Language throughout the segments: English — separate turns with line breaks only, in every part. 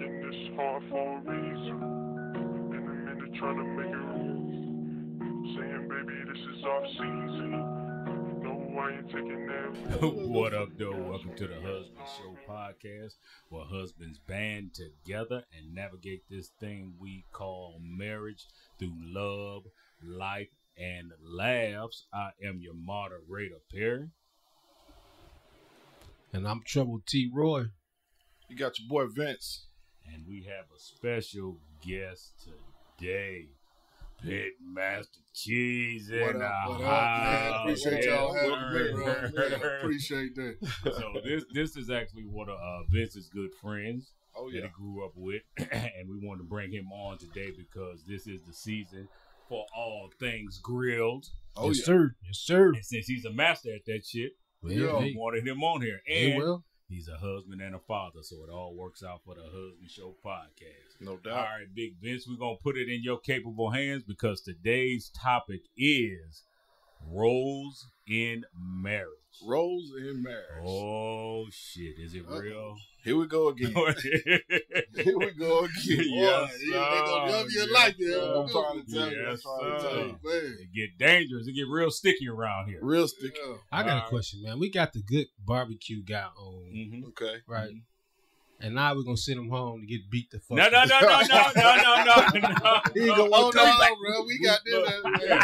Working this hard for a reason. In a minute trying to make it real. Saying, baby, this is our season. No, I ain't taking that.
What up, though? Welcome to the Hus-Band Show podcast, where husbands band together and navigate this thing we call marriage through love, life, and laughs. I am your moderator, Perry.
And I'm Trouble T. Roy.
You got your boy Vince.
And we have a special guest today. Pitmaster Cheez in the house.
Appreciate y'all having me. Appreciate that.
So this is actually one of Vince's good friends that he grew up with, and we wanted to bring him on today because this is the season for all things grilled.
Yes, sir. Yes, sir.
And since he's a master at that shit, we wanted him on here. And he's a husband and a father, so it all works out for the Hus-Band Show podcast.
No doubt.
All right, Big Vince, we're going to put it in your capable hands because today's topic is roles in marriage.
Roles in marriage.
Oh, shit. Is it real?
Here we go again. Here we go again.
Yes,
they going to love you like that. I'm trying to tell you.
Yes,
Man.
It get dangerous. It get real sticky around here.
Real sticky.
Yeah. I got a question, man. We got the good barbecue guy on.
Mm-hmm.
Okay.
Right. Mm-hmm. And now we're going to send him home to get beat the fuck
No.
He ain't gonna come back, bro. We got this.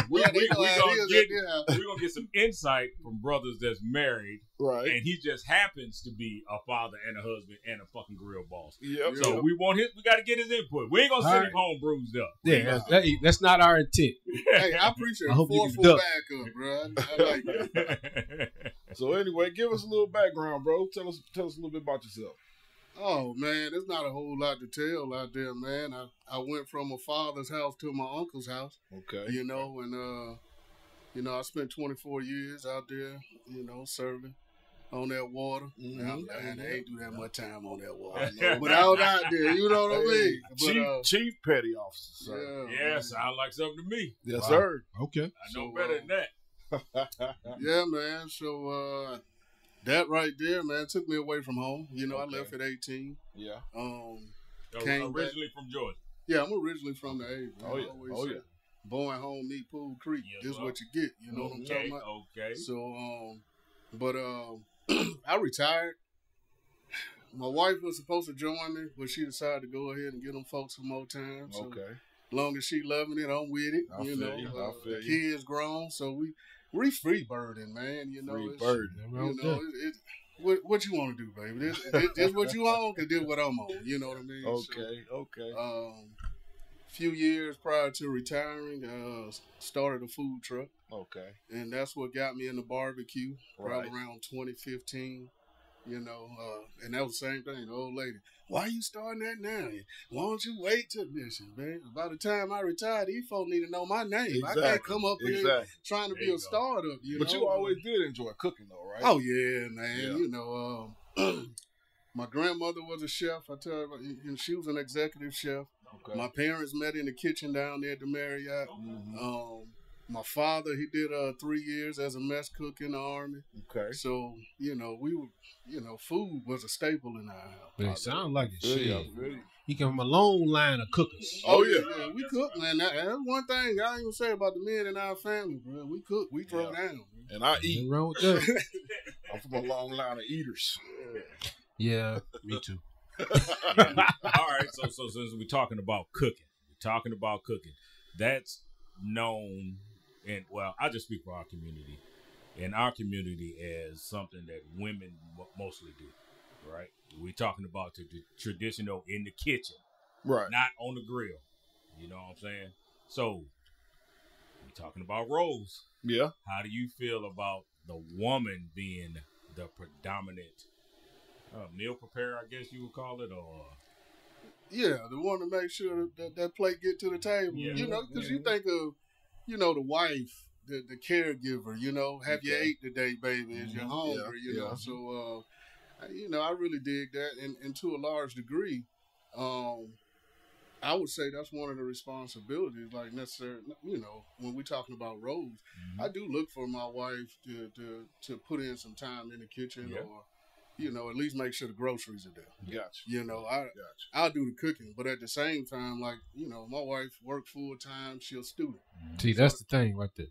We're going to get some insight from brothers that's married.
Right.
And he just happens to be a father and a husband and a fucking grill boss.
Yep.
So we got to get his input. We ain't going to send him home bruised up.
Yeah, that's not our intent.
Hey, I appreciate a forceful backup, bro. I like that. So anyway, give us a little background, bro. Tell us a little bit about yourself.
Oh, man, there's not a whole lot to tell out there, man. I went from a father's house to my uncle's house.
Okay.
You know, and, I spent 24 years out there, serving on that water. I ain't do that much time on that water. But I was out there, you know what I mean?
Chief Petty Officer, sir.
Yeah, sound like something to me.
Yes, sir.
Okay.
I know better than that.
Yeah, man. So, that right there, man, took me away from home. I left at 18.
Yeah.
Originally from Georgia.
Yeah, I'm originally from the A.
Oh, yeah.
Born home, meet Pool Creek.
Yes,
this is what you get. You know what I'm talking about?
Okay.
So, I retired. My wife was supposed to join me, but she decided to go ahead and get them folks some more time. So long as she loving it, I'm with it.
I feel
the kids grown, so we free birding, man.
Free birding.
What you want to do, baby? This what you on, because this what I'm on. You know what I mean?
Okay.
Few years prior to retiring, started a food truck.
Okay.
And that's what got me into barbecue, probably
Right.
around 2015. And that was the same thing. The old lady, why you starting that now? Why don't you wait till this, man? By the time I retire, these folks need to know my name.
Exactly.
I can't come up here trying to be a startup.
But you always did enjoy cooking, though, right?
Oh, yeah, man.
Yeah.
My grandmother was a chef. I tell you, and she was an executive chef.
Okay.
My parents met in the kitchen down there at the Marriott.
Mm-hmm.
My father, he did 3 years as a mess cook in the Army.
Okay.
So, we were, food was a staple in our house.
But it sounds like it. Shit.
Yeah.
He come from a long line of cookers.
Oh, yeah. We cook, man. That's one thing I ain't gonna say about the men in our family, bro. We cook. We throw down.
And I eat.
Nothing wrong with that.
I'm from a long line of eaters.
Yeah, me too.
All right, so since we're talking about cooking, that's known, and I just speak for our community. In our community, as something that women mostly do, right? We're talking about the traditional in the kitchen,
right?
Not on the grill. You know what I'm saying? So we're talking about roles.
Yeah.
How do you feel about the woman being the predominant meal preparer, I guess you would call it, or
yeah, the one to make sure that plate get to the table. Because you think of, the wife, the caregiver. Have you ate today, baby? Is you hungry? So, I really dig that, and to a large degree, I would say that's one of the responsibilities. Like necessarily, when we're talking about roles, I do look for my wife to put in some time in the kitchen, you know, at least make sure the groceries are there.
Gotcha.
You know, I'll do the cooking, but at the same time, like, you know, my wife works full time. She's a student.
See, that's the thing right there.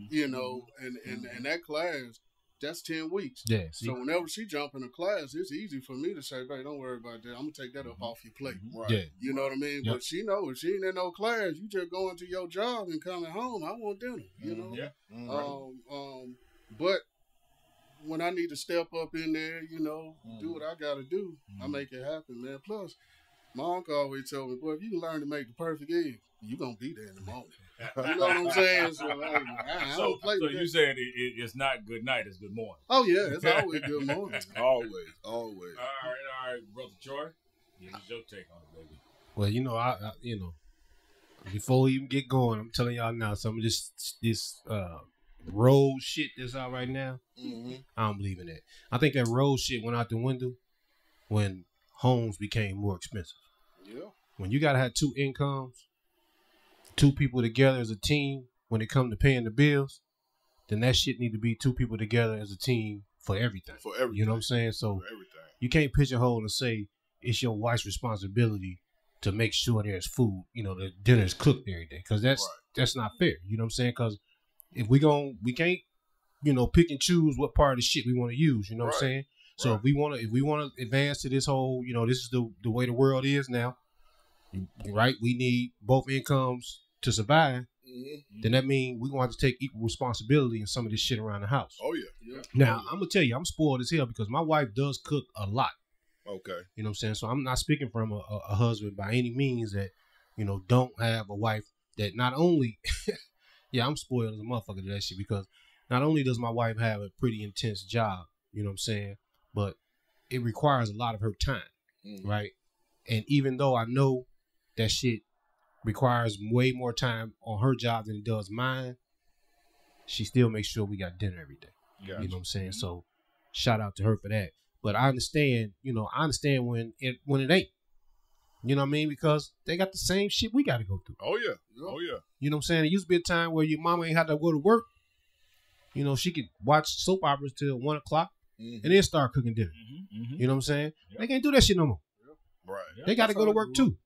You know, and that class, that's 10 weeks.
Yeah. See?
So whenever she jump in a class, it's easy for me to say, "Babe, don't worry about that. I'm gonna take that up off your plate."
Right.
Yeah.
You know what I mean?
Yep.
But she knows if she ain't in no class, you just going to your job and coming home. I want dinner. You know.
Yeah.
But when I need to step up in there, you know, do what I got to do, I make it happen, man. Plus, my uncle always told me, boy, if you can learn to make the perfect egg, you going to be there in the morning. You know what I'm saying? So, I don't play with
you
that.
saying it's not good night, it's good morning.
Oh, yeah, it's always good morning.
Always.
All right, Brother Troy. Give us your take on it, baby.
Well, you know, I you know, before we even get going, I'm telling y'all now, some of this road shit that's out right now, I don't believe in that. I think that road shit went out the window when homes became more expensive.
Yeah.
When you gotta have 2 incomes, 2 people together as a team when it comes to paying the bills, then that shit need to be 2 people together as a team for everything.
For everything.
You know what I'm saying? So
For everything.
you can't pigeonhole and say it's your wife's responsibility to make sure there's food, you know, the dinner is cooked every day, because that's not fair. You know what I'm saying? Because if we can't, you know, pick and choose what part of the shit we want to use. You know what I'm saying? So if we want to advance to this whole, you know, this is the way the world is now, right? We need both incomes to survive. Then that means we're going to have to take equal responsibility in some of this shit around the house.
Oh, yeah.
Now, I'm going to tell you, I'm spoiled as hell because my wife does cook a lot.
Okay.
You know what I'm saying? So I'm not speaking from a husband by any means that, you know, don't have a wife that not only, yeah, I'm spoiled as a motherfucker to that shit, because not only does my wife have a pretty intense job, you know what I'm saying, but it requires a lot of her time, right? And even though I know that shit requires way more time on her job than it does mine, she still makes sure we got dinner every day.
Gotcha.
You know what I'm saying? So shout out to her for that. But I understand, you know, when it ain't. You know what I mean? Because they got the same shit we got to go through.
Oh, yeah. Oh, yeah.
You know what I'm saying? It used to be a time where your mama ain't had to go to work. You know, she could watch soap operas till 1 o'clock and then start cooking dinner. You know what I'm saying? They can't do that shit no more.
Right.
They got to go to work too.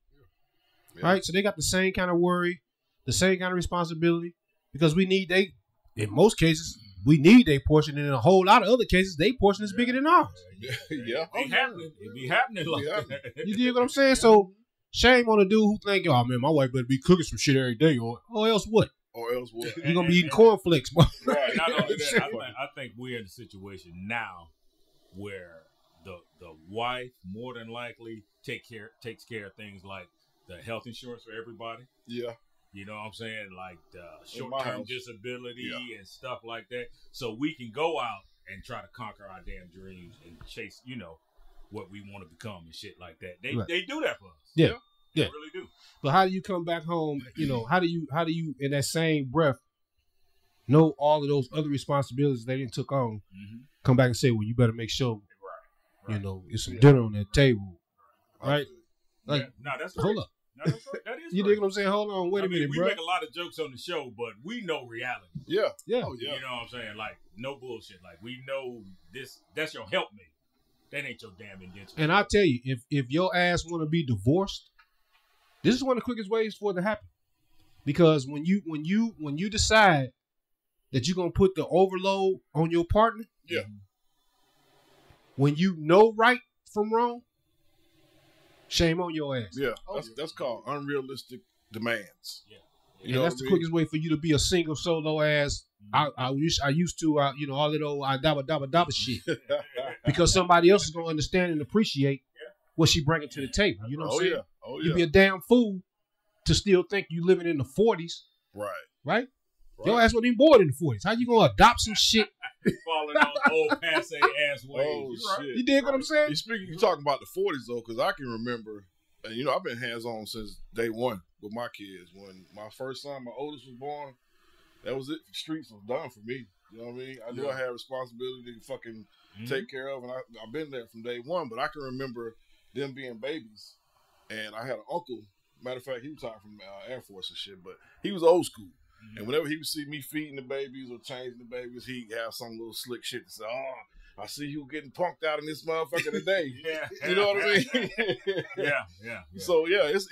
Right? So they got the same kind of worry, the same kind of responsibility, because in most cases, we need their portion, and in a whole lot of other cases, their portion is bigger than ours.
Yeah.
It be happening like that.
You dig what I'm saying? So shame on the dude who think, oh man, my wife better be cooking some shit every day, or else what?
Or else what?
You gonna be eating cornflakes, boy.
Right. Not only that, I think we're in a situation now where the wife more than likely takes care of things like the health insurance for everybody.
Yeah.
You know what I'm saying? Like the short-term disability and stuff like that. So we can go out and try to conquer our damn dreams and chase, you know, what we want to become and shit like that. They do that for us.
Yeah.
They really do.
But how do you come back home? You know, how do you in that same breath know all of those other responsibilities they didn't took on? Come back and say, well, you better make sure, you know, it's some dinner on that table, right? Like,
no, that's
hold up.
No, that's right. That is
You dig what I'm saying? Hold on, wait a minute,
we
bro.
make a lot of jokes on the show, but we know reality.
Yeah.
Oh,
You know what I'm saying? Like, no bullshit. Like, we know this. That's your helpmate. That ain't your damn indenture.
And I tell you, if your ass want to be divorced, this is one of the quickest ways for it to happen. Because when you decide that you're gonna put the overload on your partner, when you know right from wrong, shame on your ass.
Yeah, that's called unrealistic demands.
Yeah.
And that's the quickest way for you to be a single solo ass. I used to you know, all that old dabba shit, because somebody else is gonna understand and appreciate what she bringing to the table. You know what I'm saying?
Oh yeah.
You'd be a damn fool to still think you living in the 40s, right? Your ass wasn't even born in the 40s. How you gonna adopt some shit?
Falling on old passe ass ways.
Oh shit!
You dig what I'm saying?
You talking about the 40s though, because I can remember, and you know, I've been hands on since day one with my kids. When my first son, my oldest, was born, that was it. The streets was done for me. You know what I mean? I knew I had responsibility to fucking take care of, and I've been there from day one. But I can remember them being babies, and I had an uncle. Matter of fact, he retired from Air Force and shit, but he was old school. And whenever he would see me feeding the babies or changing the babies, he'd have some little slick shit to say, oh, I see you getting punked out in this motherfucker today.
Yeah.
You know what I mean?
Yeah.
So yeah, it's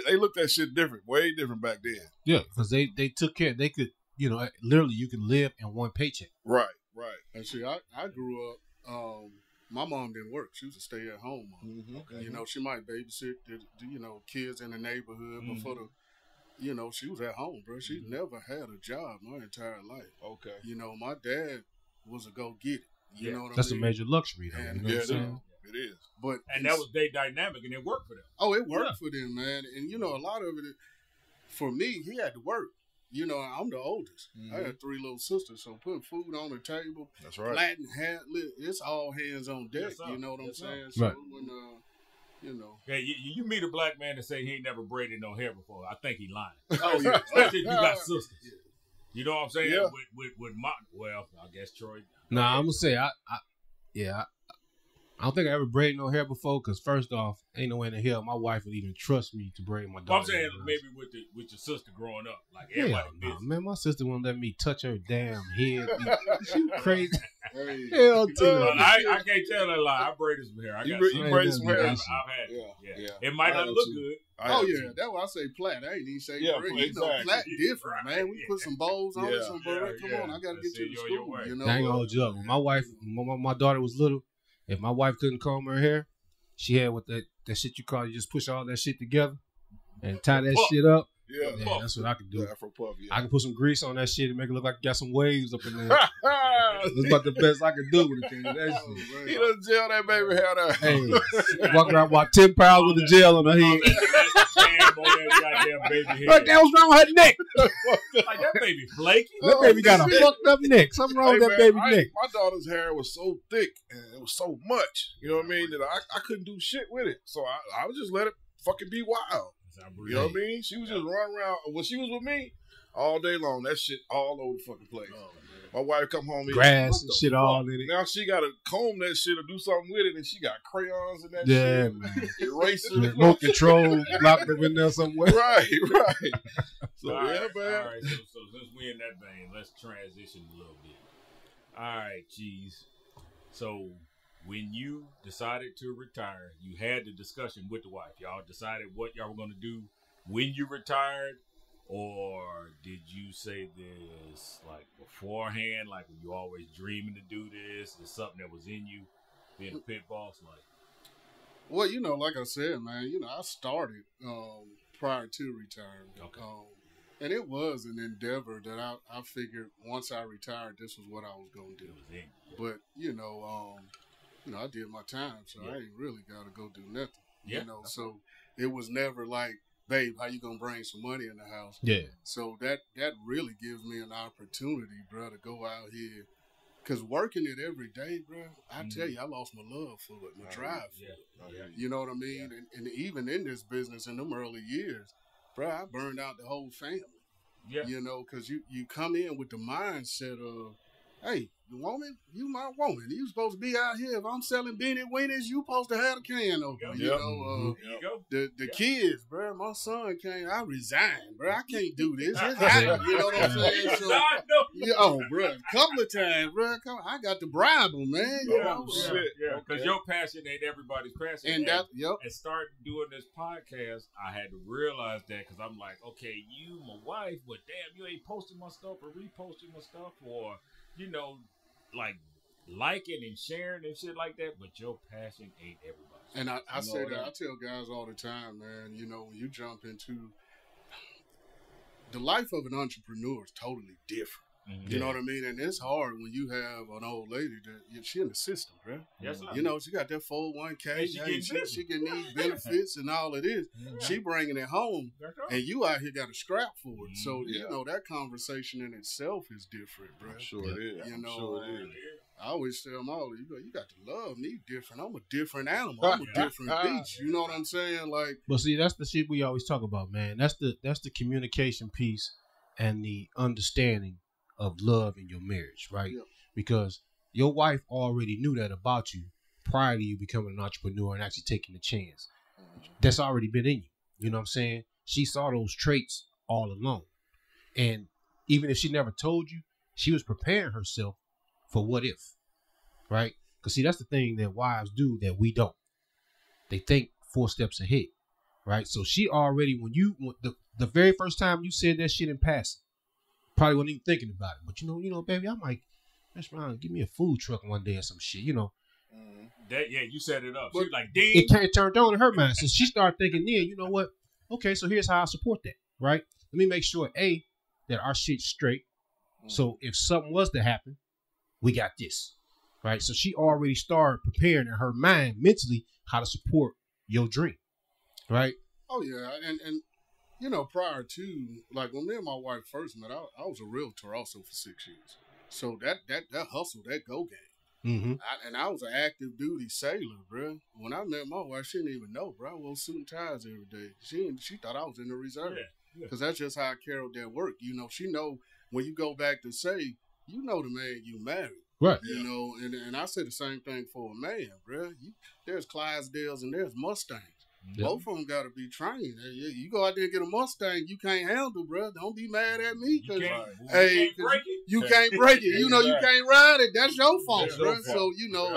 they looked at shit different, way different back then.
Yeah, because they took care. They could, literally you could live in one paycheck.
Right.
And see, I grew up. My mom didn't work; she was a stay-at-home mom.
Mm-hmm.
Okay. She might babysit the kids in the neighborhood, but for the she was at home, bro. She never had a job my entire life.
Okay.
My dad was a go-getter. You know what I mean?
That's a major luxury, though.
And,
you know what I'm saying?
It is.
But
And that was their dynamic, and it worked for them.
Oh, it worked for them, man. And a lot of it, for me, he had to work. I'm the oldest. I had 3 little sisters, so putting food on the table,
That's right.
flattening hat, it's all hands on deck.
Yes, sir.
You know what I'm
Yes, sir.
saying? So
Right.
when
Yeah, you meet a black man and say he ain't never braided no hair before. I think he lying.
oh yeah,
Especially if you got sisters. You know what I'm saying?
Yeah.
With my, well, I guess Troy.
Nah, I'm gonna say I don't think I ever braided no hair before. Cause first off, ain't no way in the hell my wife would even trust me to braid my
Well,
daughter.
I'm saying maybe with your sister growing up, like everybody
Hell
busy.
no, man. My sister won't let me touch her damn head. She crazy.
hey,
Hell to
Well,
you.
I can't tell that lie. I braided some hair. I
You
got
bra-
some.
you braided some hair?
I've had it.
Yeah.
It might
I
not
have
look
too.
good.
oh yeah, that's why I say plait. I ain't even say
Yeah,
braid.
exactly.
Plait different, man. We put some bows on it,
Yeah.
some beret. Come on, I gotta
Let's
get you
see
to
your
school.
way.
I ain't gonna hold you up. When my wife, my daughter was little, if my wife couldn't comb her hair, she had what that shit you call, you just push all that shit together and tie that
Puff.
shit up.
Yeah.
Yeah, that's what I could do.
Yeah, Afro puff. Yeah.
I can put some grease on that shit and make it look like you got some waves up in there. That's about the best I could do when it came to that shit.
He done gel that baby hair down.
Hey, walk around about 10 pounds with the gel on her head.
Jam on that goddamn baby head.
What the hell's wrong with her neck?
Like that baby flaky.
That baby got a fucked up neck. Something wrong with that baby neck.
My daughter's hair was so thick and it was so much, you know what I mean, that I couldn't do shit with it. So I would just let it fucking be wild. You know what I mean? She was just running around. When she was with me, all day long, that shit all over the fucking place. My wife come home,
Grass and shit all in it.
Now she got to comb that shit or do something with it, and she got crayons and that
Yeah,
shit.
man.
Erasers.
Remote control locked up in there somewhere.
Right. So,
All
yeah,
right,
man.
All right, so since we in that vein, let's transition a little bit. All right, Cheez. So when you decided to retire, you had the discussion with the wife. Y'all decided what y'all were going to do when you retired, or did you say this like beforehand, like were you always dreaming to do this? Is something that was in you, being a pit boss? Like,
well, like I said, man, I started prior to retirement.
Okay.
And it was an endeavor that I figured once I retired, this was what I was going to do.
it was in.
But, I did my time, so I ain't really got to go do nothing.
Yeah.
So it was never like, babe, how you going to bring some money in the house?
Yeah.
So that really gives me an opportunity, bro, to go out here. Because working it every day, bro, I tell you, I lost my love for it, my drive for it. You know what I mean?
Yeah.
And even in this business in them early years, bro, I burned out the whole family.
Yeah.
Because you come in with the mindset of, hey, woman, you my woman. You supposed to be out here. If I'm selling beanie weenies, you supposed to have a can open.
There
You
you go.
the kids, bro. My son came. I resigned, bro. I can't do this. It's hot, you know what I'm saying? So,
I know.
yeah, bro, a couple of times, bro. I got to bribe them, man. You know?
Yeah, because your passion ain't everybody's passion.
And that, yep.
And start doing this podcast, I had to realize that because I'm like, okay, you, my wife, but damn, you ain't posting my stuff or reposting my stuff or, like liking and sharing and shit like that, but your passion ain't everybody.
And I say that, I tell guys all the time, man, when you jump into the life of an entrepreneur is totally different.
Mm-hmm.
You know what I mean? And it's hard when you have an old lady that she in the system, right?
Yes, sir.
She got that 401k.
And
she can need benefits and all of this.
Yeah.
She bringing it home,
That's right.
and you out here got to scrap for it. So,
Yeah.
that conversation in itself is different, bro.
I'm sure it is.
You
I'm
know,
sure it is.
I always tell them all, you got to love me different. I'm a different animal. I'm a different beast. You know what I'm saying? Like,
But see, that's the shit we always talk about, man. That's the communication piece and the understanding of love in your marriage, right?
Yeah.
Because your wife already knew that about you prior to you becoming an entrepreneur and actually taking the chance. That's already been in you. You know what I'm saying? She saw those traits all along. And even if she never told you, she was preparing herself for what if, right? Because, see, that's the thing that wives do that we don't. They think 4 steps ahead, right? So she already, the very first time you said that shit in passing, probably wasn't even thinking about it. But, you know, baby, I might mess around and give me a food truck one day or some shit, you know.
You set it up. She was like, ding.
It turned on in her mind. So she started thinking, then, you know what? Okay, so here's how I support that, right? Let me make sure, A, that our shit's straight. So if something was to happen, we got this, right? So she already started preparing in her mind mentally how to support your dream, right?
Oh, yeah. And you know, prior to, like, when me and my wife first met, I was a realtor also for 6 years. So that hustle, that go game.
Mm-hmm.
I was an active duty sailor, bro. When I met my wife, she didn't even know, bro. I wore suit and ties every day. She thought I was in the reserve. Because that's just how I carried that work. You know, she know when you go back to say, you know the man you married.
Right.
You know, and I say the same thing for a man, bro. There's Clydesdales and there's Mustangs. Yeah. Both of them got to be trained. You go out there and get a Mustang you can't handle, bro. Don't be mad at me. Cause, you can't break it. You know, you can't ride it. That's your fault, bro. So, you know,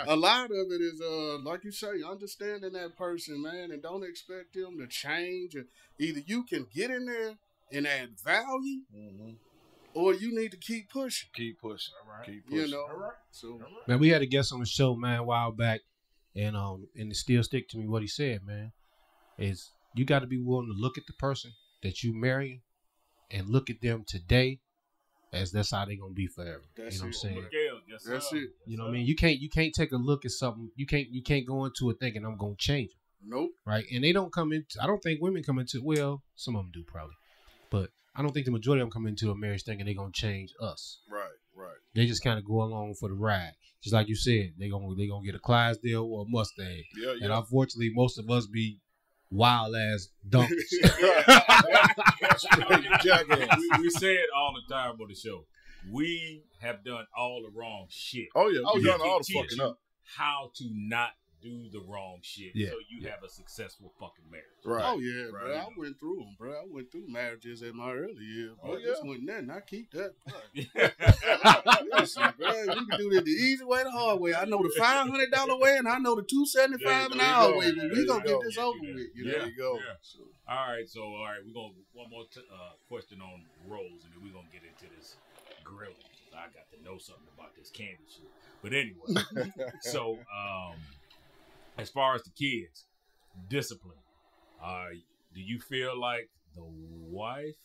a lot of it is, like you say, understanding that person, man, and don't expect them to change. Either you can get in there and add value, or you need to keep pushing.
Keep pushing.
All right.
Keep pushing.
You know,
all right.
So,
man, we had a guest on the show, man, a while back. And it still stick to me what he said, man, is you got to be willing to look at the person that you marrying and look at them today as that's how they going to be forever.
That's
you know what I'm saying?
That's it.
You know what I mean? You can't take a look at something. You can't go into it thinking I'm going to change them.
Nope.
Right? And they don't come into, I don't think women come into, well, some of them do probably, but I don't think the majority of them come into a marriage thinking they're going to change us.
Right.
They just kind of go along for the ride. Just like you said, they gonna get a Clydesdale or a Mustang.
Yeah.
And unfortunately, most of us be wild ass donkeys.
We say it all the time on the show. We have done all the wrong shit.
Oh yeah, we done all the fucking up.
How to not do the wrong shit so you have a successful fucking marriage.
Right.
Oh yeah,
right.
bro. I went through them, bro. I went through marriages in my early years. Bro. This wasn't nothing. I keep that. Listen, bro, we can do this the easy way, the hard way. I know the $500 way, and I know the $275 an hour way. But we gonna get this over with. You know?
There you go.
Yeah. So, all right. We're gonna one more question on roles, and then we're gonna get into this grilling. I got to know something about this candy shit. But anyway, so as far as the kids, discipline. Do you feel like the wife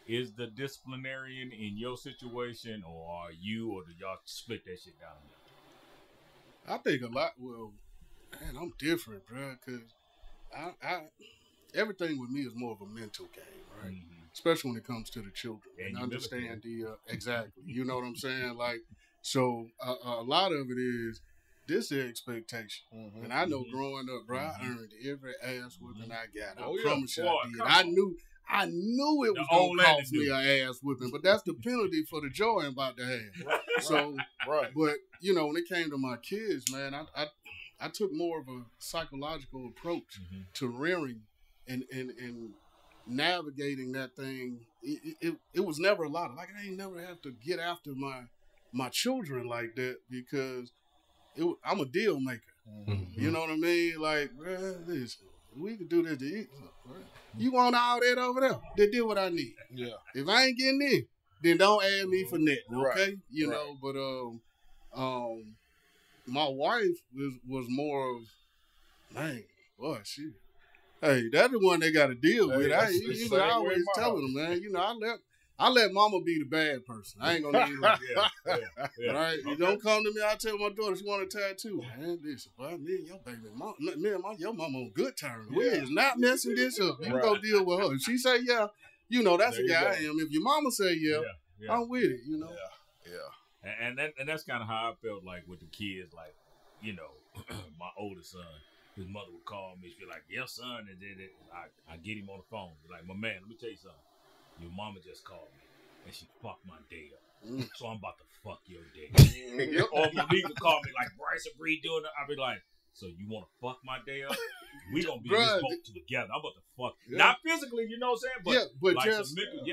is the disciplinarian in your situation, or are you, or do y'all split that shit down?
I think a lot. Well, man, I'm different, bro, because I everything with me is more of a mental game, right? Mm-hmm. Especially when it comes to the children and understand exactly. You know what I'm saying? Like, so a lot of it is. This is expectation. Mm-hmm. And I know growing up, bro, I earned every ass whipping I got. I promise you I did. I knew it was going to cost me an ass whipping, but that's the penalty for the joy I'm about to have. So, but, you know, when it came to my kids, man, I took more of a psychological approach to rearing and navigating that thing. It was never a lot. Like, I ain't never have to get after my children like that because I'm a deal maker. Mm-hmm. You know what I mean? Like, listen, we could do this to eat. You want all that over there? Then do what I need.
Yeah.
If I ain't getting it, then don't add me for nothing, okay? Right. You know, but my wife was more of, man, boy, hey, that's the one they got to deal with. I always tell them, man, you know, I let mama be the bad person. I ain't gonna need her. Right? You don't come to me. I tell my daughter she want a tattoo. Man, listen, boy, me and your baby, your mama on good terms. We is not messing this up. You go deal with her. If she say yeah, you know that's the guy I am. If your mama say yeah, I'm with it. You know.
Yeah. And that's kind of how I felt like with the kids. Like, you know, my oldest son, his mother would call me. She'd be like, "Your son," and then I get him on the phone. Be like, "My man, let me tell you something. Your mama just called me, and she fucked my day up. So I'm about to fuck your day." Or Monique would call me like, "Bryce and Bree doing it." I'll be like, So you want to fuck my day up? We gonna be
Bruh,
in this boat together. I'm about to fuck. Not physically, you know what I'm saying?
But
like
just
mental,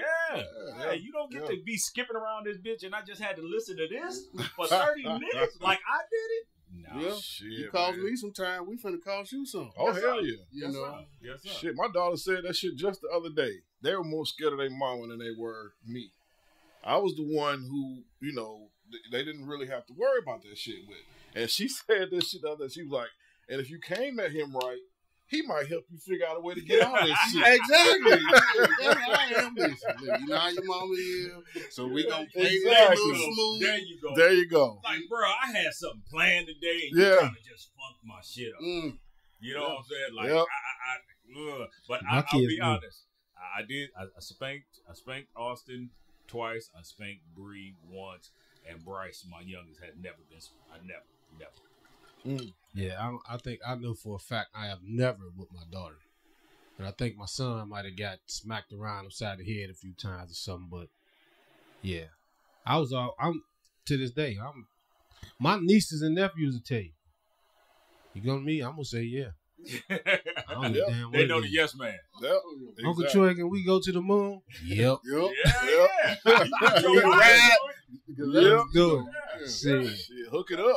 you don't get to be skipping around this bitch, and I just had to listen to this for 30 minutes, like I did it. No,
shit,
you cost me some time. We finna cost you some.
Oh hell yeah!
You know,
yes, sir.
Shit, my daughter said that shit just the other day. They were more scared of their mama than they were me. I was the one who, you know, they didn't really have to worry about that shit with. And she said this shit the other day. She was like, and if you came at him right, he might help you figure out a way to get out of this shit.
Exactly. That's how I am this. You know how your mama is. So we gonna play that little smooth.
There you go.
There you go.
Like, bro, I had something planned today, and you trying to just funk my shit up. You know what I'm saying? Like, but I'll be honest. I spanked Austin twice. I spanked Bree once, and Bryce, my youngest, had never been. Never.
Yeah, I think I know for a fact I have never with my daughter, and I think my son might have got smacked around upside the head a few times or something. But yeah, I'm to this day. My nieces and nephews will tell you. You gonna me? I'm gonna say yeah. I don't give a damn
they know the yes man.
Yep.
Uncle Troy, can we go to the moon? Yep.
Yeah.
Let's do it. Shit.
Hook it up.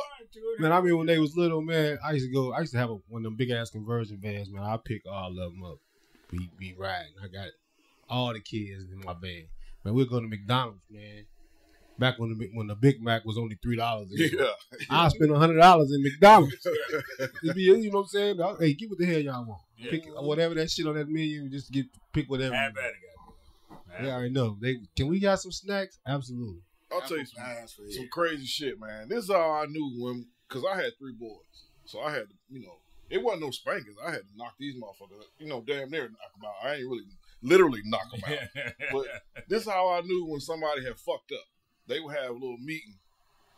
Man, I mean, when they was little, man, I used to have one of them big ass conversion vans, man. I pick all of them up. Be riding. I got all the kids in my van. Man, we'll go to McDonald's, man. Back when the Big Mac was only $3.
Yeah.
I spent $100 in McDonald's. You know what I'm saying? Hey, get what the hell y'all want.
Yeah.
Pick whatever that shit on that menu. Just pick whatever.
Have at it,
They already know. Can we got some snacks? Absolutely.
I'll tell you some crazy shit, man. This is all I knew because I had 3 boys. So I had to, you know, it wasn't no spankings. I had to knock these motherfuckers, you know, damn near knock them out. I ain't really literally knock them out. But this is how I knew when somebody had fucked up. They would have a little meeting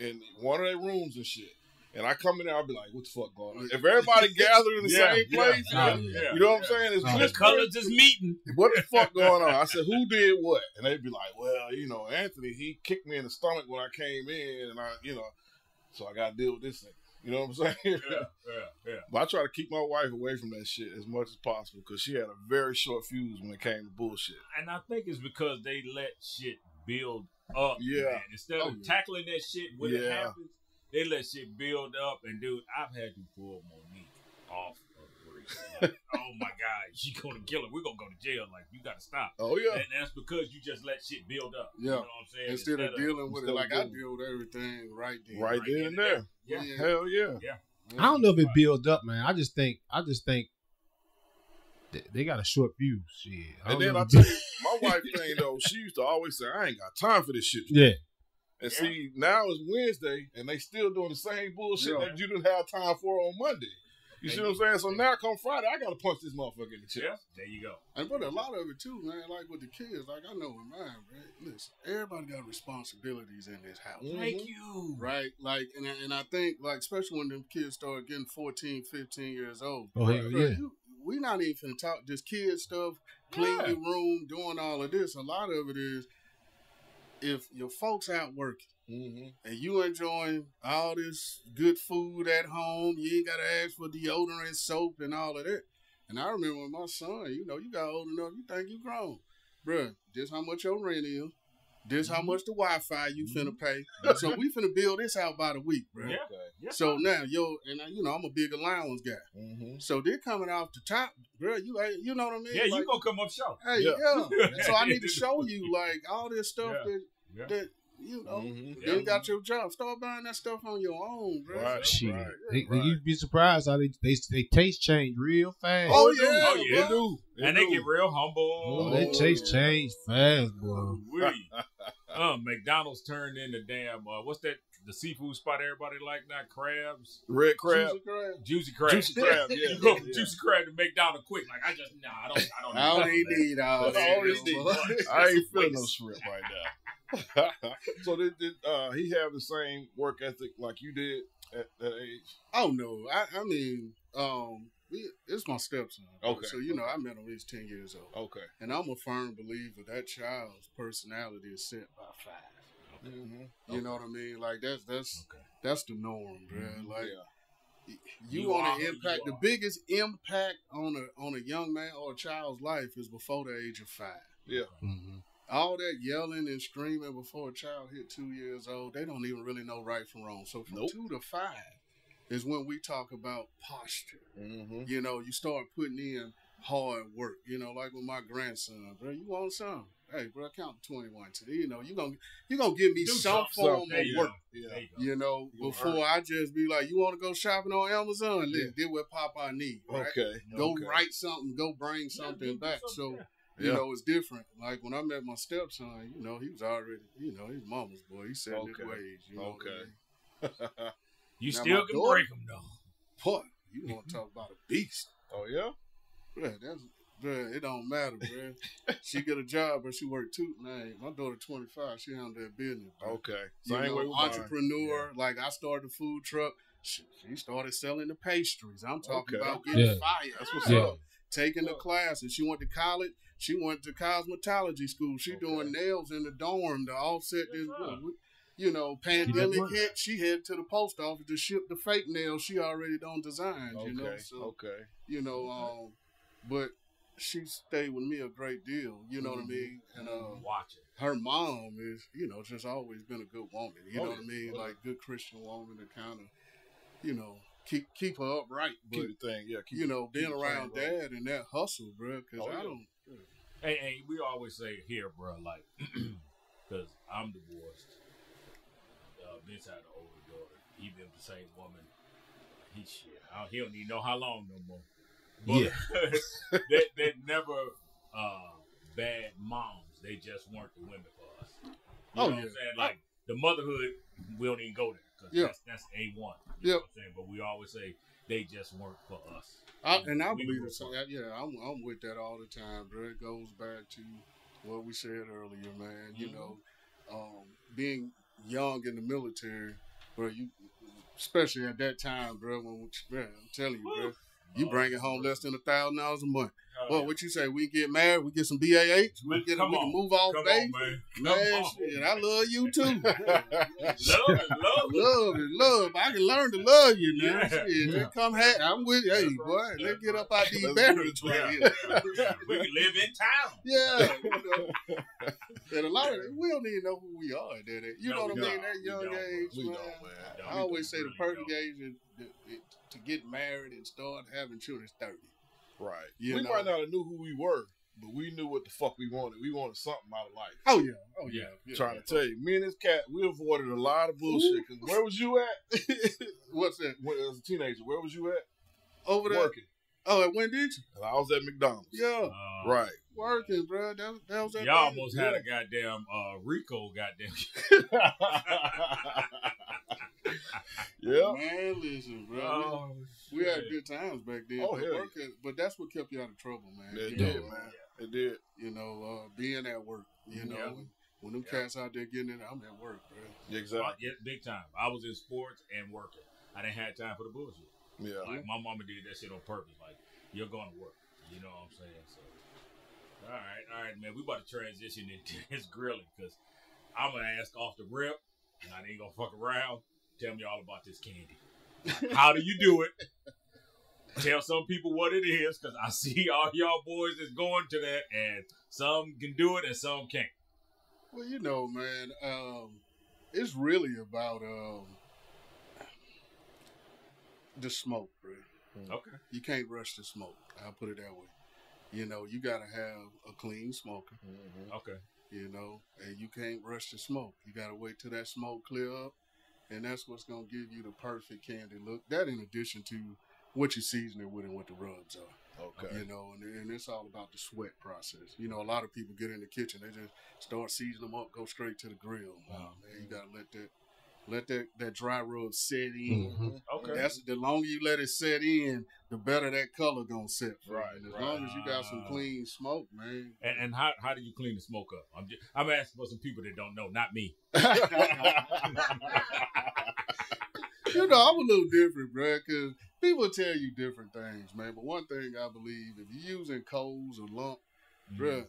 in one of their rooms and shit. And I come in there, I'll be like, what the fuck going on? If everybody gathered in the same place, you know what I'm saying? It's
the colors is meeting.
What the fuck going on? I said, who did what? And they'd be like, well, you know, Anthony, he kicked me in the stomach when I came in, and so I got to deal with this thing. You know what I'm saying?
Yeah.
But I try to keep my wife away from that shit as much as possible because she had a very short fuse when it came to bullshit.
And I think it's because they let shit build up.
Yeah.
Man. Instead of tackling that shit when it happens, they let shit build up. And dude, I've had to pull Monique off of Bree. Like, oh my God, she gonna kill her. We're gonna go to jail. Like, you gotta stop.
Oh yeah.
And that's because you just let shit build up.
Yeah.
You know what I'm saying?
Instead of dealing with it like I deal with everything right then.
Right then and there.
Yeah.
Hell yeah.
Yeah.
I don't know if it builds up, man. I just think they got a short fuse. Shit.
And then I tell you, my wife thing though, she used to always say, I ain't got time for this shit.
Yeah.
And see, now it's Wednesday, and they still doing the same bullshit that you didn't have time for on Monday. You see what I'm saying? So now come Friday, I got to punch this motherfucker in the chest.
Yeah. There you go.
And but a lot of it too, man, like with the kids, like I know with mine, right? Listen, everybody got responsibilities in this house.
Thank you.
Right? Like, and I think, like, especially when them kids start getting 14, 15 years old.
Oh, hell yeah.
We not even finna talk this kid stuff, clean your room, doing all of this. A lot of it is if your folks out working and you enjoying all this good food at home, you ain't got to ask for deodorant, soap, and all of that. And I remember when my son, you know, you got old enough, you think you grown. Bruh, this how much your rent is. This how much the Wi-Fi you finna pay. So we finna build this out by the week, bro.
Yeah.
So now, I'm a big allowance guy. So they're coming off the top, bro. You know what I mean?
Yeah,
like,
you gonna come up short.
Hey, So I need to show you like all this stuff that you know, you got your job. Start buying that stuff on your own, bro.
Right.
Shit. You'd be surprised how they taste change real fast.
Oh yeah,
they do.
And they get real humble.
Oh, they taste change fast, boy.
McDonald's turned into damn, what's that, the seafood spot everybody like now? Crabs?
Red crab.
Juicy crab.
Juicy crab, yeah.
You go from Juicy crab to McDonald's quick. Like, I don't
need all that.
I ain't feeling no shrimp right now. So did he have the same work ethic like you did at that age?
Oh no, I mean, it's my stepson.
Okay.
So you know, I met him when he was 10 years old.
Okay.
And I'm a firm believer that child's personality is set by 5. You know what I mean? Like that's the norm, bro. Like You want to impact the biggest impact on a young man or a child's life is before the age of 5.
Yeah.
Mm-hmm.
All that yelling and screaming before a child hit 2 years old, they don't even really know right from wrong. So from 2 to 5 is when we talk about posture.
Mm-hmm.
You know, you start putting in hard work. You know, like with my grandson, bro. You want some? Hey, bro, count to 21 today. You know, you gonna give me some form of work.
Yeah.
You know, before I just be like, you want to go shopping on Amazon? Let's do what Papa need. Right?
Okay.
Go write something. Go bring something back. So, you know, it's different. Like when I met my stepson, you know, he was already, you know, his mama's boy. He's set in his ways. You know what I mean?
You
Now,
still
my
can
daughter-
break them though.
Boy, you want to talk about a beast?
Oh yeah.
Bruh, it don't matter, bruh. She get a job, but she work 2. Man, my daughter 25. She handle that business. Bruh.
Okay.
You
Same
know,
way with mine.
entrepreneur. Like I started a food truck. She started selling the pastries. I'm talking
Okay.
about getting
Yeah.
fired.
That's what's
Yeah.
up.
Taking the classes. She went to college. She went to cosmetology school. She doing nails in the dorm to offset this. You know, pandemic hit. She headed to the post office to ship the fake nails she already done designed.
Okay.
You know, so
Okay.
you know, but she stayed with me a great deal. You know what I mean? And
Watch it.
her mom is, you know, just always been a good woman. You know what I mean?
Oh, yeah.
Like good Christian woman to kind of, you know, keep her upright. But
Keep the thing. Yeah. Keep
you know, being
keep the
around
train rolling.
dad and that hustle, bro. Because I don't.
Hey, we always say here, bro, like, because I'm divorced. Vince had an older daughter. He been the same woman. He don't even know how long no more. But they're never bad moms. They just weren't the women for us. You know what I'm saying? Like the motherhood, we don't even go there because that's A1. You know what I'm saying? But we always say they just weren't for us.
I believe it. So I'm with that all the time, bro. It goes back to what we said earlier, man. You know, being young in the military, bro. You, especially at that time, bro. I'm telling you, bro. You bringing home less than $1,000 a month. Well, what you say? We get married, we get some BAH, we can move off, baby. Man, shit, I love you too. love. I can learn to love you now.
Yeah.
Shit, come I'm with you. Hey, boy, let's get up out these barrels right here.
We can live in town.
Yeah. You know. And a lot of we don't even know who we are at that age. You know what I mean? That young age,
We
man.
don't, man.
I always say the perfect age to get married and start having children is 30.
Right.
You
We
know.
might not have knew who we were, but we knew what the fuck we wanted. We wanted something out of life.
Oh yeah.
Trying to tell you, me and this cat, we avoided a lot of bullshit. Cause where was you at?
What's that?
As a teenager, where was you at?
Over there.
Working.
Oh, at Winn-Dixie?
And I was at McDonald's.
Yeah.
Right.
Working, bro. That was that.
Y'all almost had a goddamn Rico goddamn.
Yeah.
Man, listen, bro. We had good times back then.
Oh, hell
but that's what kept you out of trouble, man.
It
You
did,
know,
man. It did.
You know, being at work, you know, and when them cats out there getting it, I'm at work, bro.
Exactly.
Yeah, big time. I was in sports and working. I didn't have time for the bullshit.
Yeah.
Like my mama did that shit on purpose. Like you're going to work. You know what I'm saying? So, all right, man. We about to transition into his grilling because I'm gonna ask off the rip, and I ain't gonna fuck around. Tell me all about this candy. How do you do it? Tell some people what it is, because I see all y'all boys is going to that, and some can do it and some can't.
Well, you know, man, it's really about the smoke, bro.
Okay.
You can't rush the smoke. I'll put it that way. You know, you got to have a clean smoker.
Okay.
You know, and you can't rush the smoke. You got to wait till that smoke clear up, and that's what's going to give you the perfect candy look. That in addition to what you season it with and what the rubs are.
Okay.
You know, and it's all about the sweat process. You know, a lot of people get in the kitchen, they just start seasoning them up, go straight to the grill. Man, you got to let that dry rub set in.
Okay.
That's the longer you let it set in, the better that color gonna set.
Right.
And as long as you got some clean smoke, man.
And how do you clean the smoke up? I'm asking for some people that don't know, not me.
You know, I'm a little different, bro, because people tell you different things, man. But one thing I believe, if you're using coals or lump, bro,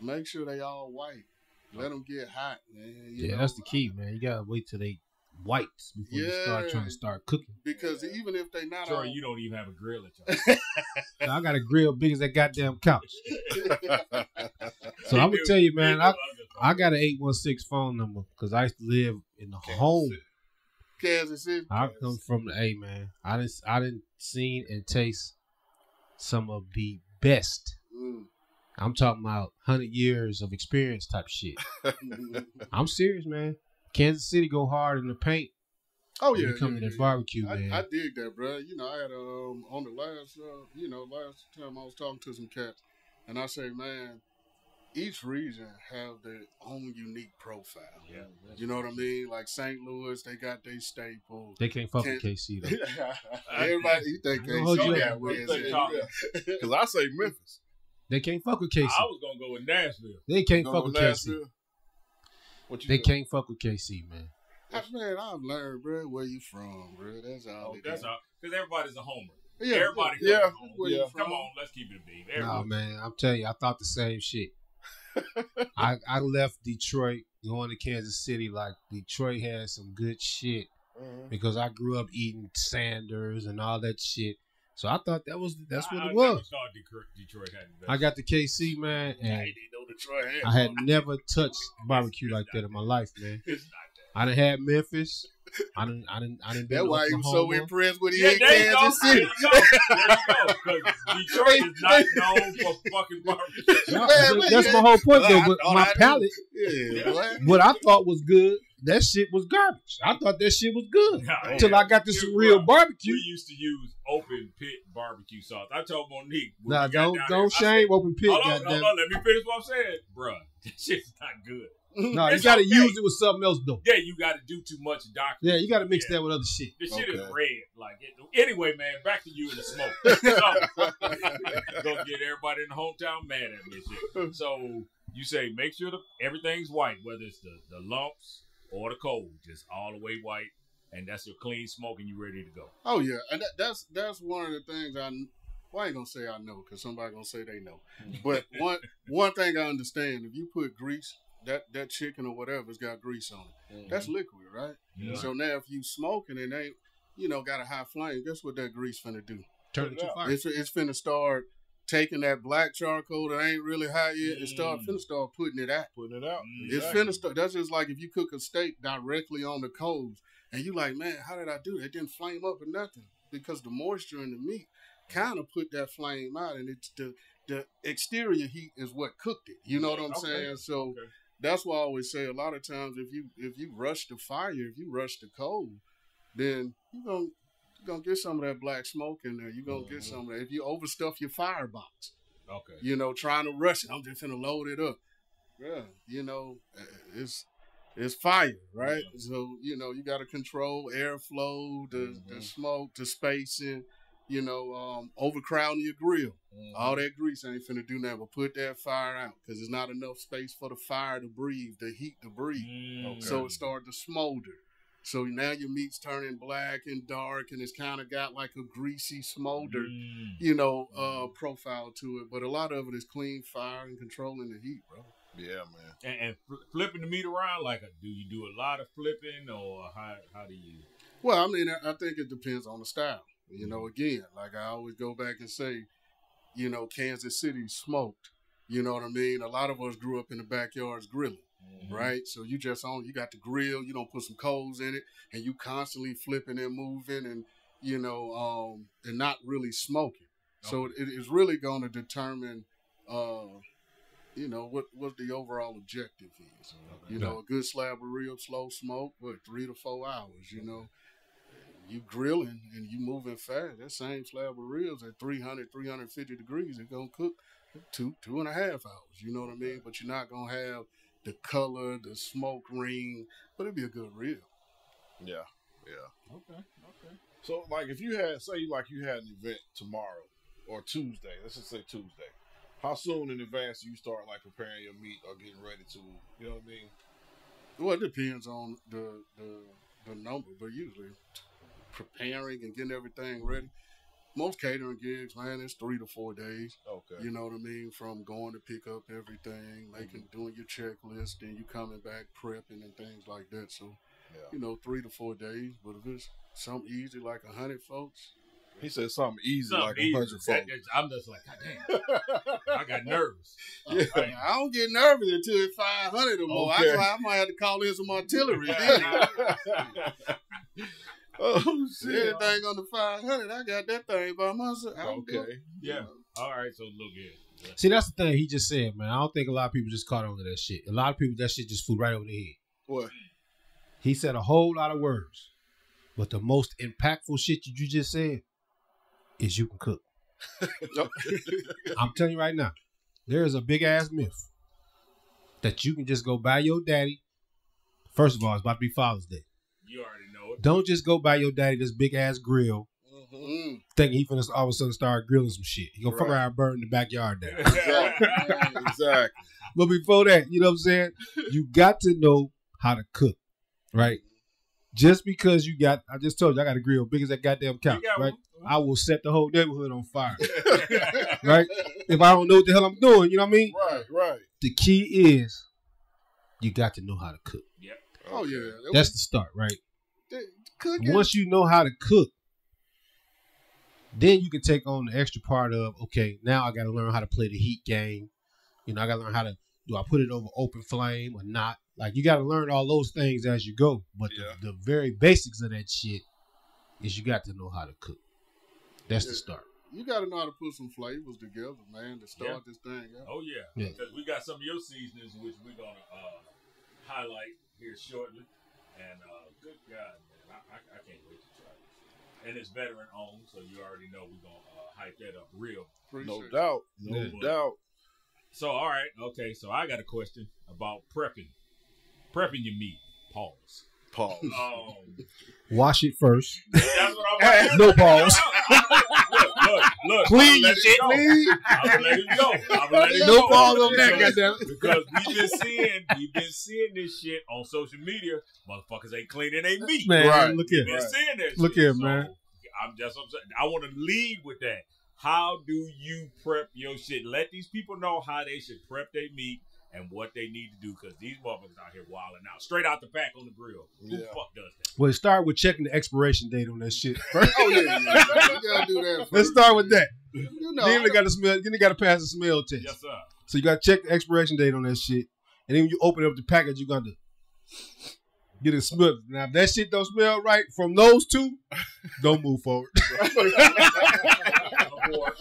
make sure they all white. Let them get hot, man. You know?
That's the key, man. You gotta wait till they whites before you start trying to start cooking.
Because even if they not
Troy,
on,
you don't even have a grill at your house.
So I got a grill big as that goddamn couch. So I'm gonna tell you, man, I got an 816 phone number because I used to live in the home.
Kansas City.
I come from the A, man. I didn't seen and taste some of the best. I'm talking about 100 years of experience type shit. I'm serious, man. Kansas City go hard in the paint.
Oh yeah,
come to that barbecue, man.
I dig that, bro. You know, I had on the last, last time I was talking to some cats, and I say, man, each region have their own unique profile.
Yeah,
you know what I mean? Like St. Louis, they got their staples.
They can't fuck with KC though.
Everybody, you think KC?
Because I say Memphis.
They can't fuck with KC.
I was gonna go with Nashville.
They can't fuck with KC. They can't fuck with KC, man.
Man, I've learned, bro, where you from, bro. That's all.
That's all. Because everybody's a homer.
Yeah,
everybody.
Yeah.
Come on, let's keep it a beat.
Nah, man, I'm telling you, I thought the same shit. I left Detroit going to Kansas City. Like Detroit had some good shit because I grew up eating Sanders and all that shit. So I thought that's what it was.
I thought Detroit had the best.
I got the KC, man, and
I didn't know Detroit had.
I had never touched barbecue like that in my life, man.
It's not that.
I done had Memphis. I didn't.
That's why he was so impressed when he
Yeah,
hit Kansas City.
There you go. Because Detroit is not known for fucking barbecue.
That's my whole point, though. But my palate,
Yeah,
what I thought was good, that shit was garbage. I thought that shit was good until I got to some real barbecue.
We used to use open pit barbecue sauce. I told Monique.
Nah, don't shame open pit.
Hold on, let me finish what I'm saying, bruh. This shit's not good.
No, you got to use it with something else, though.
Yeah, you got to do too much doctor.
Yeah, you got to mix that with other shit.
The shit is red. Like anyway, man, back to you in the smoke. So, gonna get everybody in the hometown mad at me. Shit. So you say make sure everything's white, whether it's the lumps or the cold, just all the way white, and that's your clean smoke, and you ready to go.
Oh yeah, and that's one of the things I ain't gonna say I know because somebody gonna say they know. But one thing I understand, if you put grease. That chicken or whatever has got grease on it. That's liquid, right? Yeah. So now if you smoking and ain't, got a high flame, guess what that grease finna do?
Turn it to fire.
It's finna start taking that black charcoal that ain't really high yet and finna start putting it out. It's finna start. That's just like if you cook a steak directly on the coals and you like, man, how did I do that? It didn't flame up or nothing because the moisture in the meat kind of put that flame out, and it's the exterior heat is what cooked it. You know what I'm saying? So. Okay. That's why I always say a lot of times if you rush the fire, if you rush the coal, then you're gonna get some of that black smoke in there. You're gonna get some of that. If you overstuff your firebox, trying to rush it, I'm just gonna load it up. Yeah, it's fire, right? Yeah. So you got to control airflow, the smoke, the spacing. Overcrowding your grill. All that grease ain't finna do nothing but put that fire out because there's not enough space for the fire to breathe, the heat to breathe. So it started to smolder. So now your meat's turning black and dark and it's kind of got like a greasy smolder, profile to it. But a lot of it is clean fire and controlling the heat, bro.
Yeah, man.
And flipping the meat around, do you do a lot of flipping or how do you?
Well, I mean, I think it depends on the style. Again, like I always go back and say, Kansas City smoked. You know what I mean? A lot of us grew up in the backyards grilling, right? So you got the grill, you don't put some coals in it, and you constantly flipping and moving and, and not really smoking. Okay. So it is really going to determine, what the overall objective is. Okay. A good slab of ribs, slow smoke, 3 to 4 hours, You grilling and you moving fast. That same slab of ribs at 300, 350 degrees, it's going to cook 2.5 hours. You know what I mean? But you're not going to have the color, the smoke ring, but it'd be a good rib.
Yeah. Okay. So, if you had, you had an event tomorrow or Tuesday, let's just say Tuesday, how soon in advance do you start, preparing your meat or getting ready to, you know what I mean?
Well, it depends on the number, but usually preparing and getting everything ready. Most catering gigs, man, it's 3 to 4 days.
Okay.
You know what I mean? From going to pick up everything, doing your checklist, and you coming back prepping and things like that. So you know, 3 to 4 days. But if it's something easy like 100 folks.
He said something easy
Something
like
easy.
100 folks.
I'm just like, God damn. I got nervous.
Yeah. I don't get nervous until it's 500 or more.
Okay.
I might have to call in some artillery.
Oh, shit.
Anything under 500, I got that thing by myself.
Okay.
Yeah. All right, so look here. Yeah.
See, that's the thing he just said, man. I don't think a lot of people just caught on to that shit. A lot of people, that shit just flew right over their head.
What?
He said a whole lot of words, but the most impactful shit you just said is you can cook. I'm telling you right now, there is a big ass myth that you can just go buy your daddy. First of all, it's about to be Father's Day.
You already know it.
Don't just go buy your daddy this big ass grill, thinking he finna all of a sudden start grilling some shit. He gonna fuck around and burn the backyard down.
Exactly.
But before that, you know what I'm saying? You got to know how to cook, right? Just because I just told you I got a grill big as that goddamn couch, right? I will set the whole neighborhood on fire, right? If I don't know what the hell I'm doing, you know what I mean?
Right.
The key is you got to know how to cook.
Yep.
Oh, yeah.
That's the start, right?
Cooking.
Once you know how to cook, then you can take on the extra part of, okay, now I got to learn how to play the heat game. You know, I got to learn how to, do I put it over open flame or not? Like, you got to learn all those things as you go. But the very basics of that shit is you got to know how to cook. That's the start.
You got to know how to put some flavors together, man, to start this thing out.
Oh, yeah. Because we got some of your seasonings, which we're going to highlight here shortly. And good God, man, I can't wait to try this. And it's veteran owned, so you already know we're going to hype that up real.
No doubt. No doubt.
So, all right. Okay, so I got a question about prepping. Prepping your meat. Pause.
Wash it first.
That's what I'm about.
No pause.
Look.
Clean your shit.
I'm gonna let it go.
No pause on that, goddamn.
Because we've been seeing this shit on social media. Motherfuckers ain't cleaning their meat.
Man, look here.
We've been seeing that
look
shit.
here, man.
I'm just upset. I want to lead with that. How do you prep your shit? Let these people know how they should prep their meat and what they need to do, because these motherfuckers out here wilding out. Straight out the pack on the grill. Who the fuck does that?
Well, start with checking the expiration date on that shit first.
Oh, yeah. You got to do that first.
Let's start with that.
You know,
Then you got to pass the smell test.
Yes, sir.
So you got to check the expiration date on that shit. And then when you open up the package, you got to get it smelled. Now, if that shit don't smell right from those two, don't move forward.